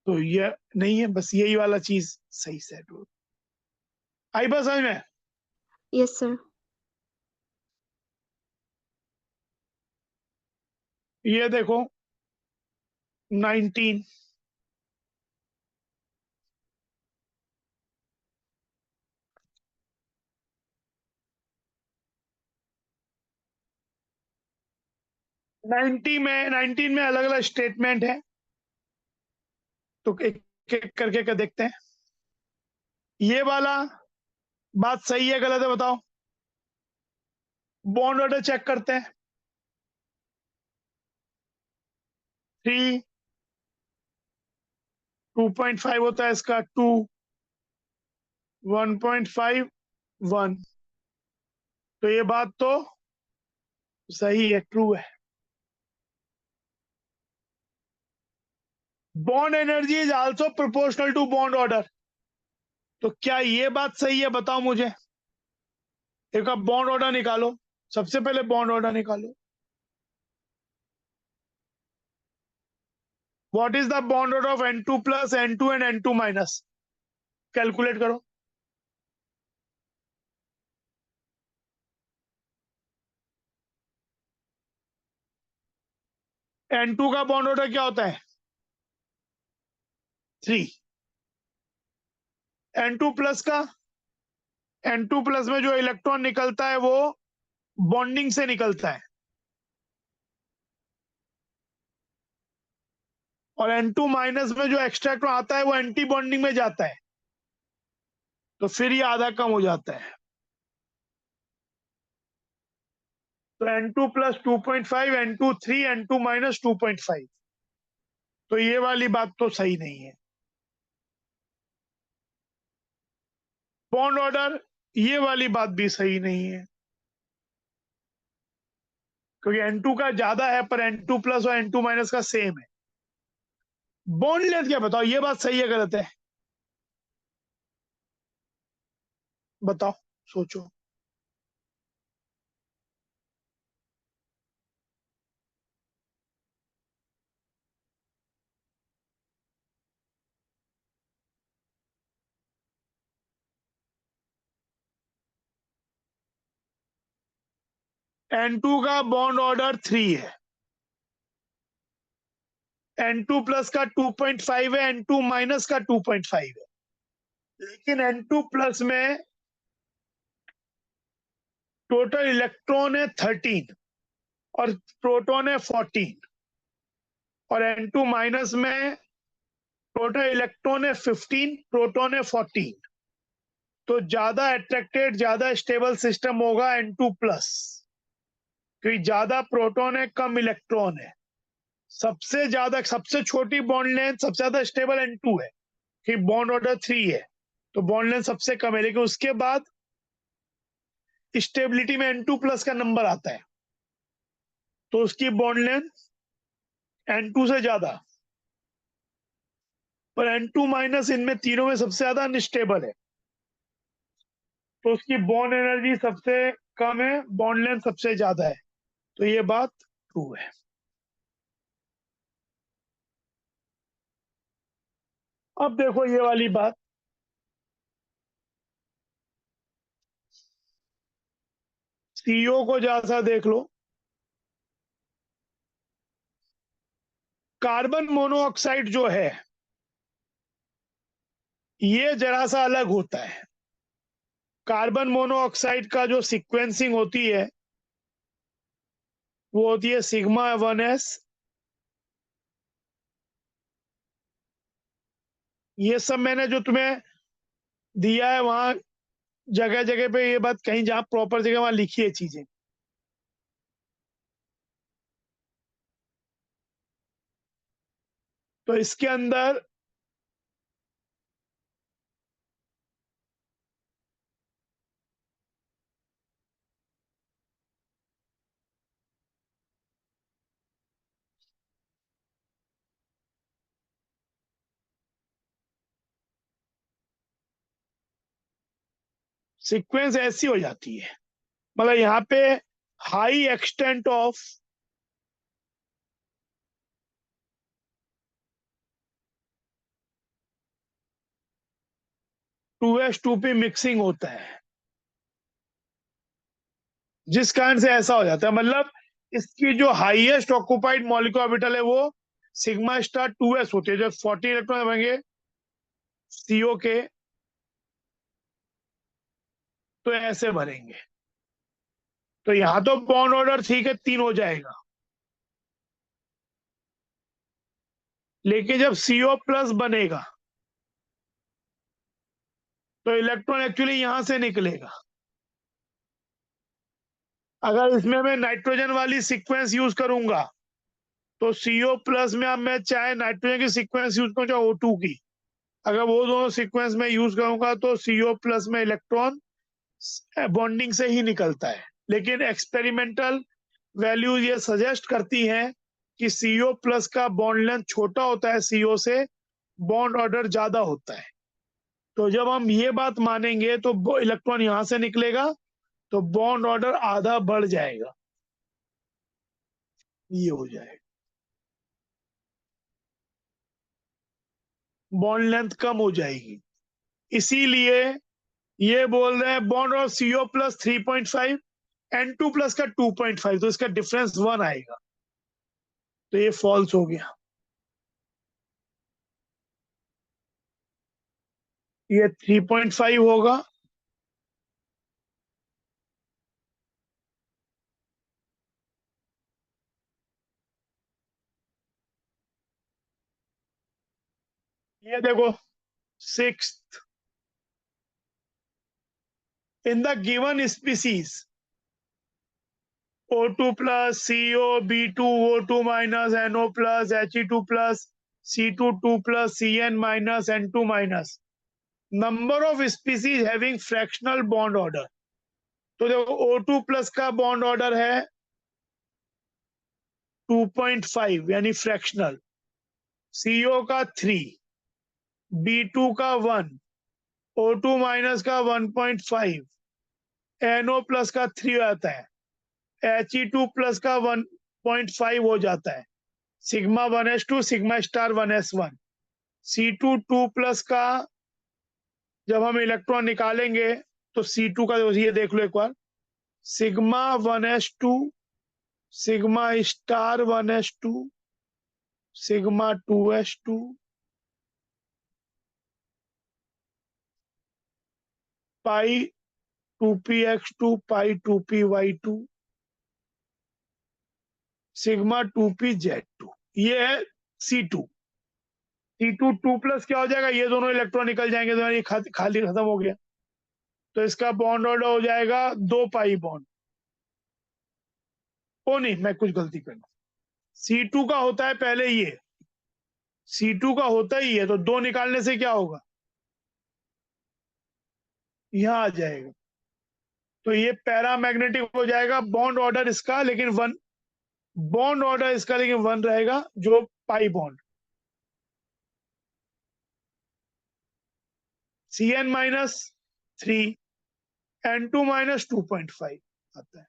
A: तो ये नहीं है, बस यही वाला चीज सही सेट हो। आई बस समझ में?
B: Yes sir.
A: ये देखो 19, नाइनटीन में अलग अलग स्टेटमेंट है, तो एक एक करके कर देखते हैं। ये वाला बात सही है गलत है बताओ? बॉन्ड ऑर्डर चेक करते हैं। 3, 2.5 होता है इसका, 2, 1.5, 1। तो ये बात तो सही है, ट्रू है। Bond energy is also proportional to bond order, तो क्या ये बात सही है बताओ मुझे? एक आप बॉन्ड ऑर्डर निकालो, सबसे पहले बॉन्ड ऑर्डर निकालो। What is the bond order of N2 plus, N2 and N2 minus? Calculate करो। N2 का बॉन्ड ऑर्डर क्या होता है? 3। N2 प्लस का, N2 प्लस में जो इलेक्ट्रॉन निकलता है वो बॉन्डिंग से निकलता है, और N2 माइनस में जो एक्स्ट्रा आता है वो एंटी बॉन्डिंग में जाता है, तो फिर ये आधा कम हो जाता है। तो N2 plus 2.5, N2 3, N2 minus 2.5, तो ये वाली बात तो सही नहीं है। बॉन्ड ऑर्डर, ये वाली बात भी सही नहीं है, क्योंकि N2 का ज्यादा है पर N2 प्लस और N2 माइनस का सेम है। बॉन्ड लेंथ क्या बताओ, ये बात सही है गलत है? बताओ, सोचो। N2 का बॉन्ड ऑर्डर 3 है, N2 प्लस का 2.5 है, N2 माइनस का 2.5 है, लेकिन N2 प्लस में टोटल इलेक्ट्रॉन है 13 और प्रोटॉन है 14, और N2 माइनस में टोटल इलेक्ट्रॉन है 15, प्रोटॉन है 14। तो ज्यादा अट्रैक्टेड, ज्यादा स्टेबल सिस्टम होगा N2 प्लस, क्योंकि ज्यादा प्रोटॉन है, कम इलेक्ट्रॉन है। सबसे ज्यादा, सबसे छोटी बॉन्ड लेंथ, सबसे ज्यादा स्टेबल N2 है, कि बॉन्ड ऑर्डर 3 है, तो बॉन्ड लेंथ सबसे कम है, लेकिन उसके बाद स्टेबिलिटी में N2 प्लस का नंबर आता है, तो उसकी बॉन्ड लेंथ N2 से ज्यादा, पर N2 माइनस इनमें तीनों में सबसे ज्यादा अनस्टेबल है, तो उसकी बॉन्ड एनर्जी सबसे कम है, बॉन्ड लेंथ सबसे ज्यादा है, तो ये बात ट्रू है। अब देखो ये वाली बात, CO को जैसा देख लो, कार्बन मोनोऑक्साइड जो है ये जरा सा अलग होता है। कार्बन मोनोऑक्साइड का जो सीक्वेंसिंग होती है वो होती है सिग्मा 1s। ये सब मैंने जो तुम्हें दिया है वहां जगह जगह पे ये बात कहीं जहां प्रॉपर जगह वहां लिखी है चीजें। तो इसके अंदर सीक्वेंस ऐसी हो जाती है, मतलब यहाँ पे high extent of 2s2p mixing होता है, जिस कारण से ऐसा हो जाता है। मतलब इसकी जो हाईएस्ट ऑक्युपाइड मॉलिक्यूलर ऑर्बिटल है वो सिग्मा स्टार 2s होती है। जब 14 इलेक्ट्रॉन बनेंगे सीओ के तो ऐसे भरेंगे। तो यहाँ तो बॉन्ड ऑर्डर ठीक है 3 हो जाएगा, लेकिन जब सीओ प्लस बनेगा तो इलेक्ट्रॉन एक्चुअली यहां से निकलेगा। अगर इसमें मैं नाइट्रोजन वाली सीक्वेंस यूज करूंगा तो सीओ प्लस में अब मैं चाहे नाइट्रोजन की सीक्वेंस यूज करूं चाहे O2 की, अगर वो दोनों सीक्वेंस में यूज करूंगा तो सीओ प्लस में इलेक्ट्रॉन बॉन्डिंग से ही निकलता है। लेकिन एक्सपेरिमेंटल वैल्यूज ये सजेस्ट करती हैं कि सीओ प्लस का बॉन्ड लेंथ छोटा होता है सीओ से, बॉन्ड ऑर्डर ज्यादा होता है। तो जब हम ये बात मानेंगे तो इलेक्ट्रॉन यहां से निकलेगा तो बॉन्ड ऑर्डर आधा बढ़ जाएगा, ये हो जाएगा, बॉन्ड लेंथ कम हो जाएगी। इसीलिए ये बोल रहे हैं bond of CO plus 3.5, N2 plus का 2.5, तो इसका डिफरेंस 1 आएगा। तो ये फॉल्स हो गया, ये 3.5 होगा। ये देखो 6 in the given species O2 plus CO B2 O2 minus NO plus He2 plus C2 2 plus Cn minus N2 minus number of species having fractional bond order। तो देखो O2 प्लस का बॉन्ड ऑर्डर है 2.5 यानी fractional, CO का 3, B2 का 1, O2 minus का 1.5, NO plus का 3 आता है, He2 प्लस का 1.5 हो जाता है, sigma 1s2 sigma star 1s1। C2 2 plus का जब हम इलेक्ट्रॉन निकालेंगे तो C2 का ये देख लो एक बार, sigma 1s2 sigma star 1s2 sigma 2s2 pi 2px2 pi 2py2 sigma 2pz2, ये है C2। C2 2 प्लस क्या हो जाएगा, ये दोनों इलेक्ट्रॉन निकल जाएंगे तो ये खाली खत्म हो गया। तो इसका बॉन्ड ऑर्डर हो जाएगा 2 पाई बॉन्ड। ओ नहीं, मैं कुछ गलती कर रहा हूं, C2 का होता है पहले ये, C2 का होता ही है, तो 2 निकालने से क्या होगा, यहां आ जाएगा। तो ये पैरामैग्नेटिक हो जाएगा बॉन्ड ऑर्डर इसका, लेकिन 1 बॉन्ड ऑर्डर इसका लेकिन 1 रहेगा, जो pi bond Cn minus 3 N2 minus 2.5 आता है।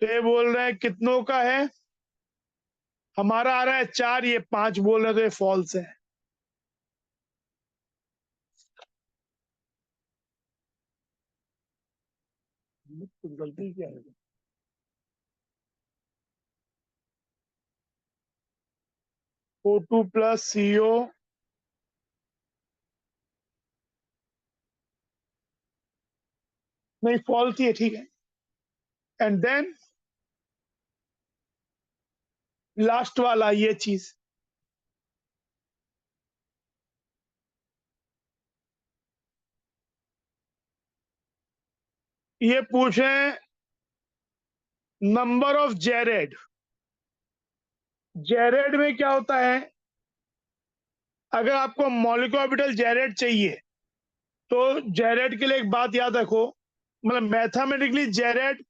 A: तो ये बोल रहे हैं कितनों का है, हमारा आ रहा है 4, ये 5 बोल रहे, तो ये फॉल्स है। कुछ गलती क्या है, O2 प्लस CO नहीं फॉल्स ही है, ठीक है। एंड देन लास्ट वाला ये चीज, ये पूछे नंबर ऑफ जेरेड। जेरेड में क्या होता है, अगर आपको मॉलिक्यूलर ऑर्बिटल जेरेड चाहिए तो जेरेड के लिए एक बात याद रखो, मतलब मैथमेटिकली जेरेड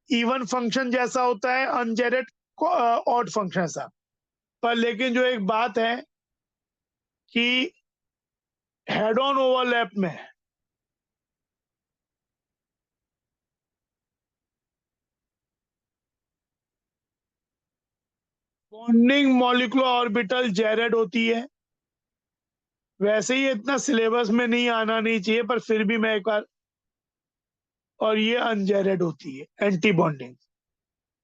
A: इवन फंक्शन जैसा होता है, अनजेरेड ऑड फंक्शन ऐसा। पर लेकिन जो एक बात है कि हेड ऑन ओवरलैप में बॉन्डिंग मॉलिक्यूलर ऑर्बिटल जेरेड होती है। वैसे ही इतना सिलेबस में नहीं आना नहीं चाहिए, पर फिर भी मैं एक बार, और ये अनजेरेड होती है एंटी बॉन्डिंग।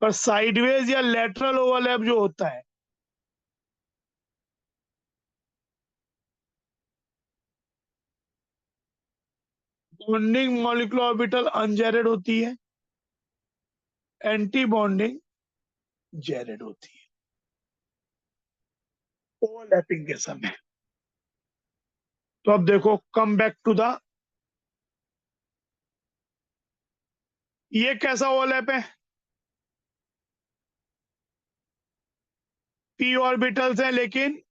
A: पर साइडवेज या लेटरल ओवरलैप जो होता है, बॉन्डिंग मॉलिक्यूलर ऑर्बिटल अनजेरेड होती है, एंटी बॉन्डिंग जेरेड होती है ओवरलैपिंग के समय। तो अब देखो, कम बैक टू द, ये कैसा ओवरलैप है, पी ऑर्बिटल्स है लेकिन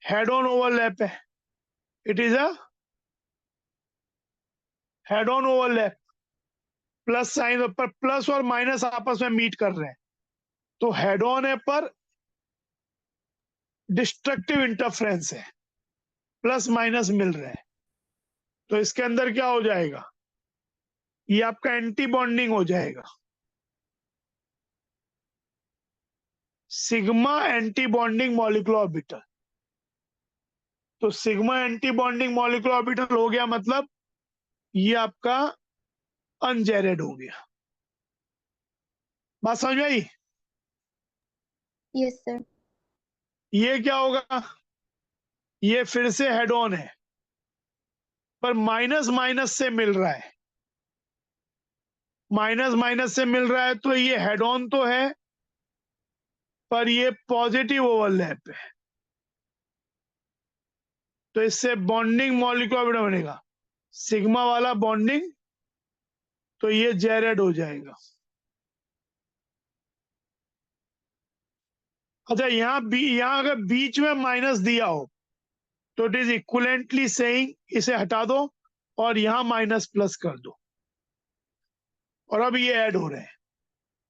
A: हेड ऑन ओवरलैप है। It is a head on overlap, plus sign पर प्लस और माइनस आपस में मीट कर रहे हैं, तो हेड ऑन है पर डिस्ट्रक्टिव इंटरफ्रेंस है, प्लस माइनस मिल रहे हैं। तो इसके अंदर क्या हो जाएगा, ये आपका एंटी बॉन्डिंग हो जाएगा, sigma antibonding molecular orbital. तो sigma antibonding molecular orbital हो गया, मतलब ये आपका अनजेरेड हो गया। बात समझ में आई?
B: Yes sir.
A: ये क्या होगा, ये फिर से हेड ऑन है पर माइनस माइनस से मिल रहा है, माइनस माइनस से मिल रहा है, तो ये हेड ऑन तो है पर ये पॉजिटिव ओवरलैप है। तो इससे बॉन्डिंग मॉलिक्यूलर ऑर्बिटल बनेगा सिग्मा वाला बॉन्डिंग, तो ये जेरेड हो जाएगा। अच्छा, यहाँ अगर बीच में माइनस दिया हो तो इट इज इक्वलेंटली सेइंग इसे हटा दो और यहां माइनस प्लस कर दो, और अब ये ऐड हो रहे हैं,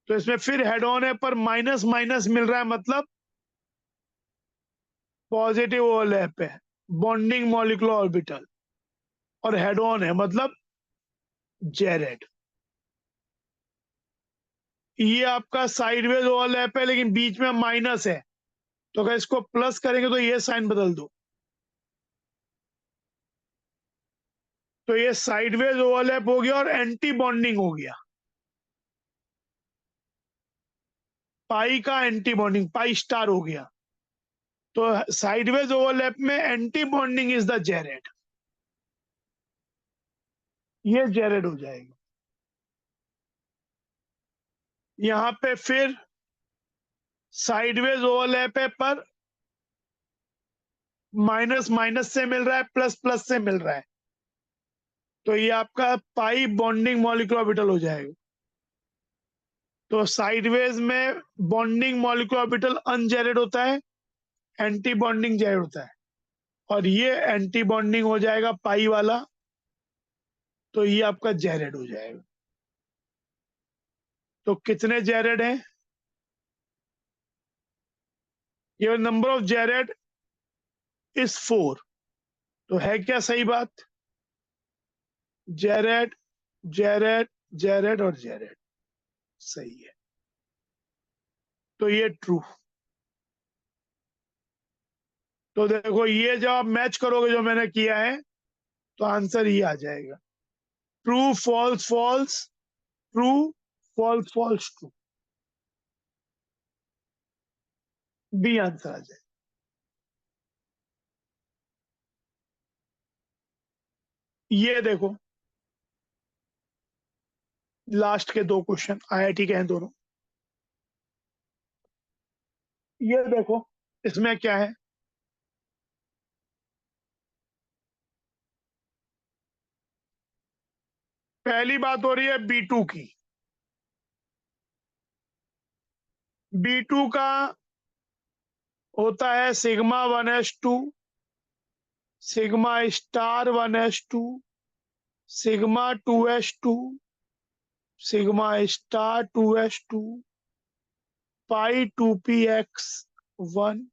A: तो इसमें फिर हेड ऑन है पर माइनस माइनस मिल रहा है, मतलब पॉजिटिव ओवरलैप है, बॉन्डिंग मॉलिक्यूलर ऑर्बिटल, और हेड ऑन है मतलब जेरेड। ये आपका साइडवेज ओवरलैप है लेकिन बीच में माइनस है, तो अगर इसको प्लस करेंगे तो ये साइन बदल दो, तो ये साइडवेज ओवरलैप हो गया और एंटी बॉन्डिंग हो गया, पाई का एंटी बॉन्डिंग, पाई स्टार हो गया। तो साइडवेज ओवरलैप में anti bonding is the Jared, ये जेरेड हो जाएगा। यहां पे फिर साइडवेज ओवरलैप है पर माइनस माइनस से मिल रहा है, प्लस प्लस से मिल रहा है, तो ये आपका पाई बॉन्डिंग मॉलिक्यूलर ऑर्बिटल हो जाएगा। तो साइडवेज में बॉन्डिंग मॉलिक्यूलर ऑर्बिटल अनजेरेड होता है, एंटी बॉन्डिंग जेरेड होता है, और ये एंटी बॉन्डिंग हो जाएगा पाई वाला, तो ये आपका जेरेड हो जाएगा। तो कितने जेरेड हैं, ये नंबर ऑफ जेरेड इज 4। तो है क्या सही बात, जेरेड जेरेड जेरेड और जेरेड सही है, तो ये ट्रू। तो देखो, ये जब आप मैच करोगे जो मैंने किया है तो आंसर ये आ जाएगा, true false false true, false false true, B answer आ जाएगा। ये देखो, लास्ट के 2 क्वेश्चन IIT के हैं दोनों। ये देखो इसमें क्या है, पहली बात हो रही है B2 की। B2 का होता है sigma 1s2, sigma star 1s2, sigma 2s2, sigma star 2s2, पाई 2px1,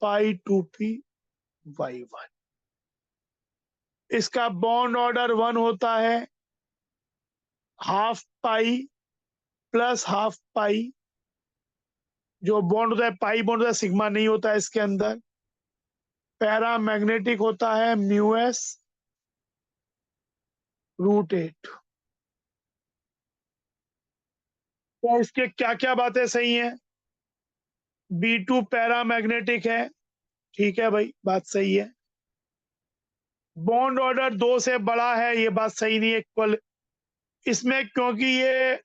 A: पाई 2py1। इसका बॉन्ड ऑर्डर 1 होता है हाफ पाई प्लस हाफ पाई। जो बॉन्ड होता है पाई बॉन्ड होता है, सिग्मा नहीं होता है इसके अंदर। पैरामैग्नेटिक होता है μs √8। तो इसके क्या क्या बातें सही हैं? B2 पैरामैग्नेटिक है, ठीक है भाई, बात सही है। बॉन्ड ऑर्डर 2 से बड़ा है, ये बात सही नहीं है इक्वल इसमें, क्योंकि ये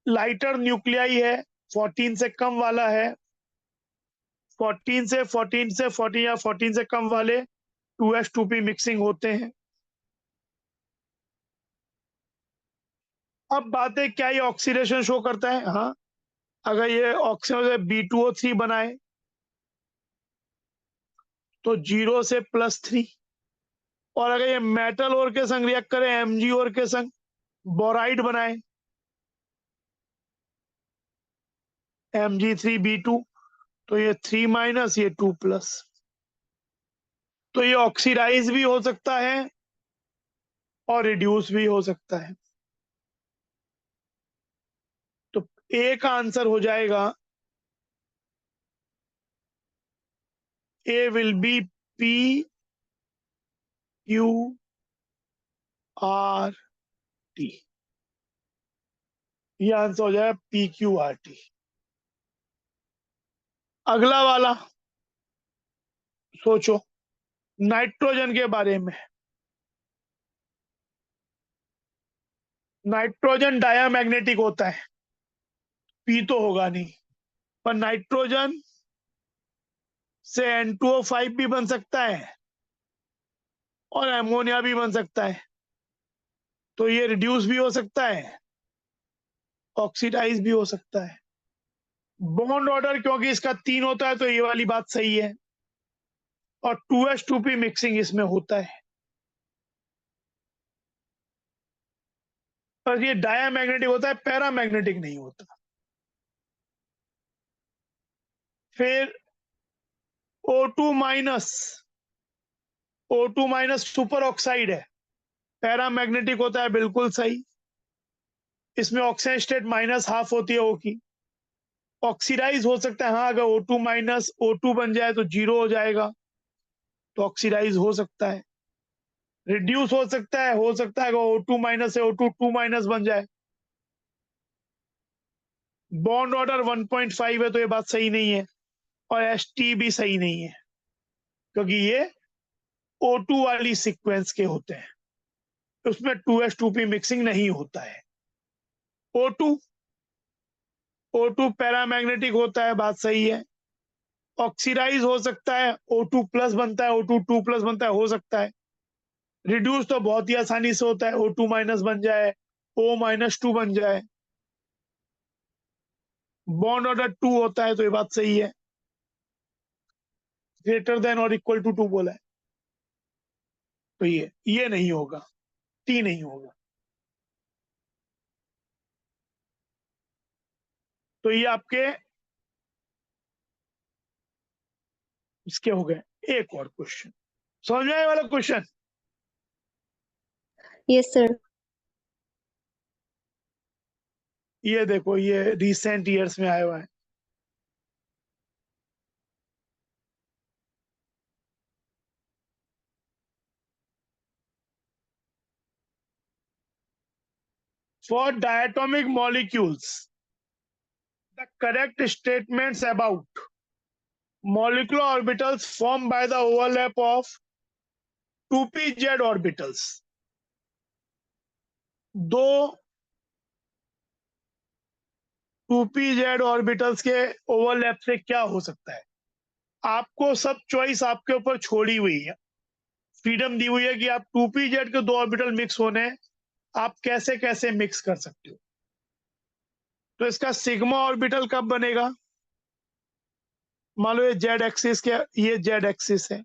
A: लाइटर न्यूक्लियाई है, 14 से कम वाला है। 14 या 14 से कम वाले 2s2p मिक्सिंग होते हैं। अब बात है क्या ये ऑक्सीडेशन शो करता है? हाँ, अगर ये ऑक्सीजन B2O3 बनाए तो 0 से +3, और अगर ये मेटल और के संग रिएक्ट करे Mg और के संग बोराइड बनाए Mg3B2, तो ये 3- ये 2+। तो ये ऑक्सीडाइज भी हो सकता है और रिड्यूस भी हो सकता है। तो ए का आंसर हो जाएगा, ए विल बी PQRT। ये आंसर हो जाएगा PQRT। अगला वाला सोचो, नाइट्रोजन के बारे में। नाइट्रोजन डायामैग्नेटिक होता है, P तो होगा नहीं, पर नाइट्रोजन से N2O5 भी बन सकता है और अमोनिया भी बन सकता है। तो ये रिड्यूस भी हो सकता है, ऑक्सीडाइज भी हो सकता है। बॉन्ड ऑर्डर क्योंकि इसका 3 होता है तो ये वाली बात सही है, और 2s2p मिक्सिंग इसमें होता है। पर ये डायामैग्नेटिक होता है, पैरामैग्नेटिक नहीं होता। फिर O2- सुपर ऑक्साइड है, पैरामैग्नेटिक होता है, बिल्कुल सही। इसमें ऑक्सीजन स्टेट -½ होती है O की। ऑक्सीडाइज हो सकता है, हाँ, अगर O2- O2 बन जाए तो 0 हो जाएगा, तो ऑक्सीडाइज हो सकता है। रिड्यूस हो सकता है अगर O2- से O2 बन जाए। बॉन्ड ऑर्डर 1.5 है तो ये बात सही नहीं है, और St भी सही नहीं है, क्योंकि ये O2 वाली सीक्वेंस के होते हैं, उसमें 2s2p मिक्सिंग नहीं होता है। O2 पैरामैग्नेटिक होता है, बात सही है। ऑक्सीडाइज हो सकता है, O2+ बनता है, O2 2+ बनता है, हो सकता है। रिड्यूस तो बहुत ही आसानी से होता है, O2- बन जाए, O-2 बन जाए। बॉन्ड ऑर्डर 2 होता है तो ये बात सही है, ग्रेटर देन और इक्वल टू 2 बोला है, तो ये नहीं होगा, T नहीं होगा। तो ये आपके इसके हो गए। एक और क्वेश्चन, समझ में आने वाला क्वेश्चन।
B: Yes sir.
A: ये देखो, ये रिसेंट ईयर्स में आया हुआ है। For diatomic molecules the correct statements about molecular orbitals formed by the overlap of 2pz orbitals। दो 2pz ऑर्बिटल्स के ओवरलैप से क्या हो सकता है? आपको सब चॉइस आपके ऊपर छोड़ी हुई है, फ्रीडम दी हुई है कि आप 2pz के 2 ऑर्बिटल मिक्स होने हैं, आप कैसे कैसे मिक्स कर सकते हो। तो इसका सिग्मा ऑर्बिटल कब बनेगा? मान लो ये जेड एक्सिस क्या, ये जेड एक्सिस है,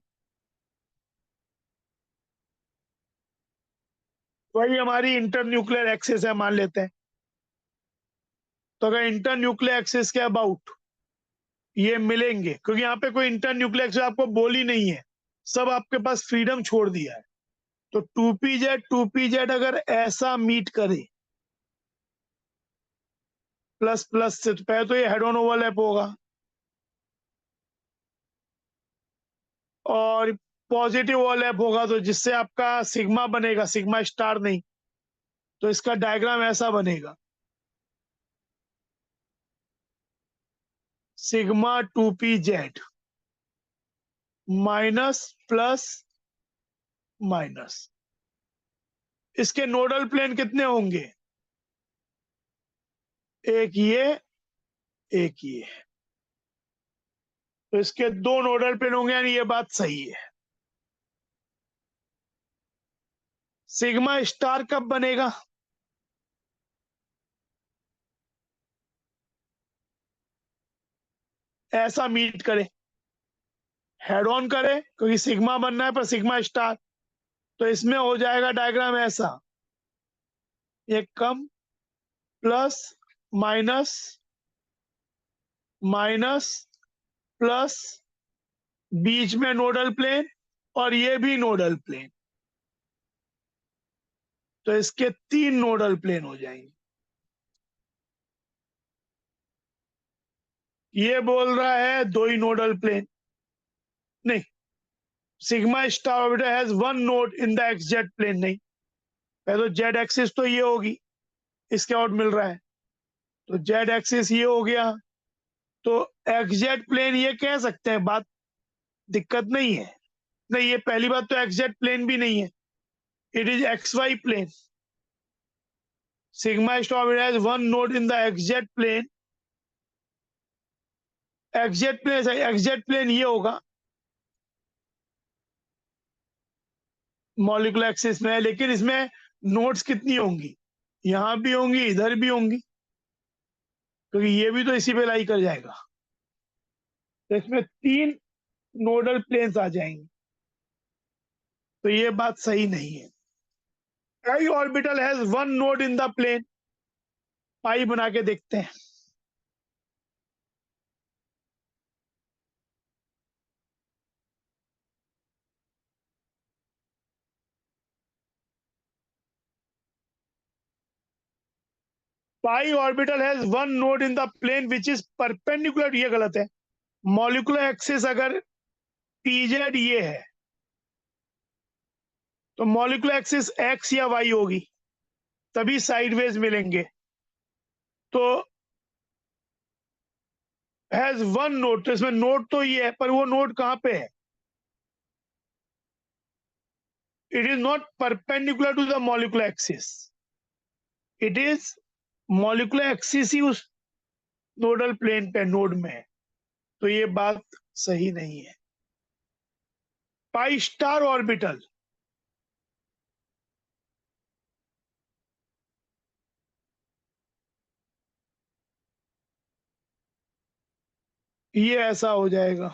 A: वही हमारी इंटरन्यूक्लियर एक्सिस है मान लेते हैं। तो अगर इंटरन्यूक्लियर एक्सिस के अबाउट ये मिलेंगे, क्योंकि यहाँ पे कोई इंटरन्यूक्लियर एक्सिस आपको बोली नहीं है, सब आपके पास फ्रीडम छोड़ दिया है। तो 2pz अगर ऐसा मीट करे प्लस प्लस से, तो पहले तो ये हेड ऑन ओवरलैप होगा, और पॉजिटिव ओवरलैप होगा, तो जिससे आपका सिग्मा बनेगा, सिग्मा स्टार नहीं। तो इसका डायग्राम ऐसा बनेगा, sigma 2pz minus plus minus. इसके नोडल प्लेन कितने होंगे? एक ये, एक ये। तो इसके 2 नोडल प्लेन होंगे, यानी ये बात सही है। सिग्मा स्टार कब बनेगा? ऐसा मीट करे, हेड ऑन करे, क्योंकि सिग्मा बनना है पर सिग्मा स्टार। तो इसमें हो जाएगा डायग्राम ऐसा, ये कम प्लस माइनस माइनस प्लस, बीच में नोडल प्लेन और ये भी नोडल प्लेन। तो इसके 3 नोडल प्लेन हो जाएंगे। ये बोल रहा है 2 ही नोडल प्लेन, नहीं, sigma star orbital has 1 node in the xz plane, नहीं, पहले तो जेड एक्सिस तो ये होगी, इसके आउट मिल रहा है, तो जेड एक्सिस ये हो गया। तो एक्सजेड प्लेन ये कह सकते हैं, बात दिक्कत नहीं है। नहीं, ये पहली बात तो एक्सजेड प्लेन भी नहीं है, it is x y plane. Sigma star orbital has 1 node in the xz plane, xz plane ये होगा, मॉलिक्यूलर एक्सिस में है, लेकिन इसमें नोड्स कितनी होंगी? यहां भी होंगी, इधर भी होंगी, क्योंकि ये भी तो इसी पे लाई कर जाएगा। तो इसमें 3 नोडल प्लेन्स आ जाएंगे, तो ये बात सही नहीं है। Pi orbital has 1 node in the plane, pi बना के देखते हैं। Pi orbital has 1 node in the plane which is perpendicular, ये गलत है। मॉलिक्यूलर एक्सिस अगर pz ये है, तो मॉलिक्यूलर एक्सिस x या y होगी, तभी साइडवेज मिलेंगे। तो हैज 1 नोड, तो इसमें नोड तो ये है, पर वो नोड कहां पे है? It is not perpendicular to the molecular axis, it is molecular axis ही उस नोडल प्लेन पे, नोड में है। तो ये बात सही नहीं है। पाई स्टार ऑर्बिटल, ये ऐसा हो जाएगा,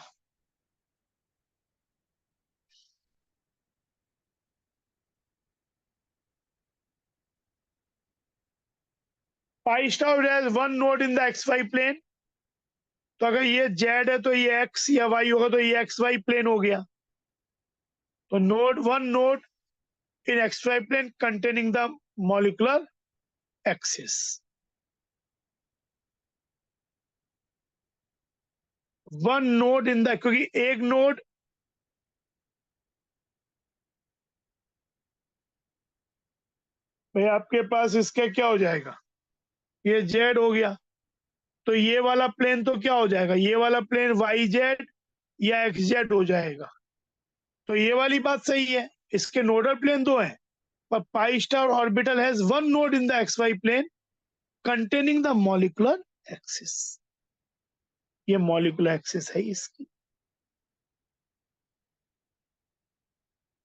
A: pi star has 1 node in the x y plane. तो अगर ये जेड है तो ये एक्स या वाई होगा, तो ये एक्स वाई प्लेन हो गया। तो node 1 node in x y plane containing the molecular axis. 1 node in the, क्योंकि एक नोड, भाई आपके पास इसका क्या हो जाएगा, ये जेड हो गया, तो ये वाला प्लेन तो क्या हो जाएगा, ये वाला प्लेन वाई जेड या एक्स जेड हो जाएगा। तो ये वाली बात सही है, इसके नोडल प्लेन 2 हैं, पर pi star orbital has 1 node in the x y plane containing the molecular axis, ये मॉलिक्यूलर एक्सिस है इसकी।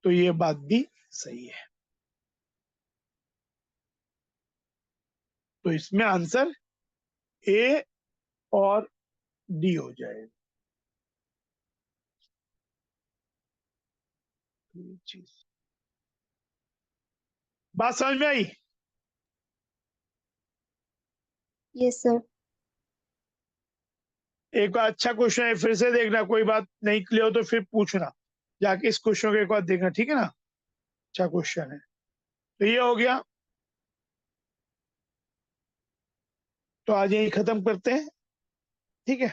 A: तो ये बात भी सही है। तो इसमें आंसर ए और डी हो जाएगा। ये चीज बात समझ में आई?
B: Yes sir.
A: एक बार अच्छा क्वेश्चन है, फिर से देखना, कोई बात नहीं क्लियर हो तो फिर पूछना जाके, इस क्वेश्चन को एक बार देखना, ठीक है ना? अच्छा क्वेश्चन है। तो ये हो गया, तो आज यही खत्म करते हैं, ठीक है।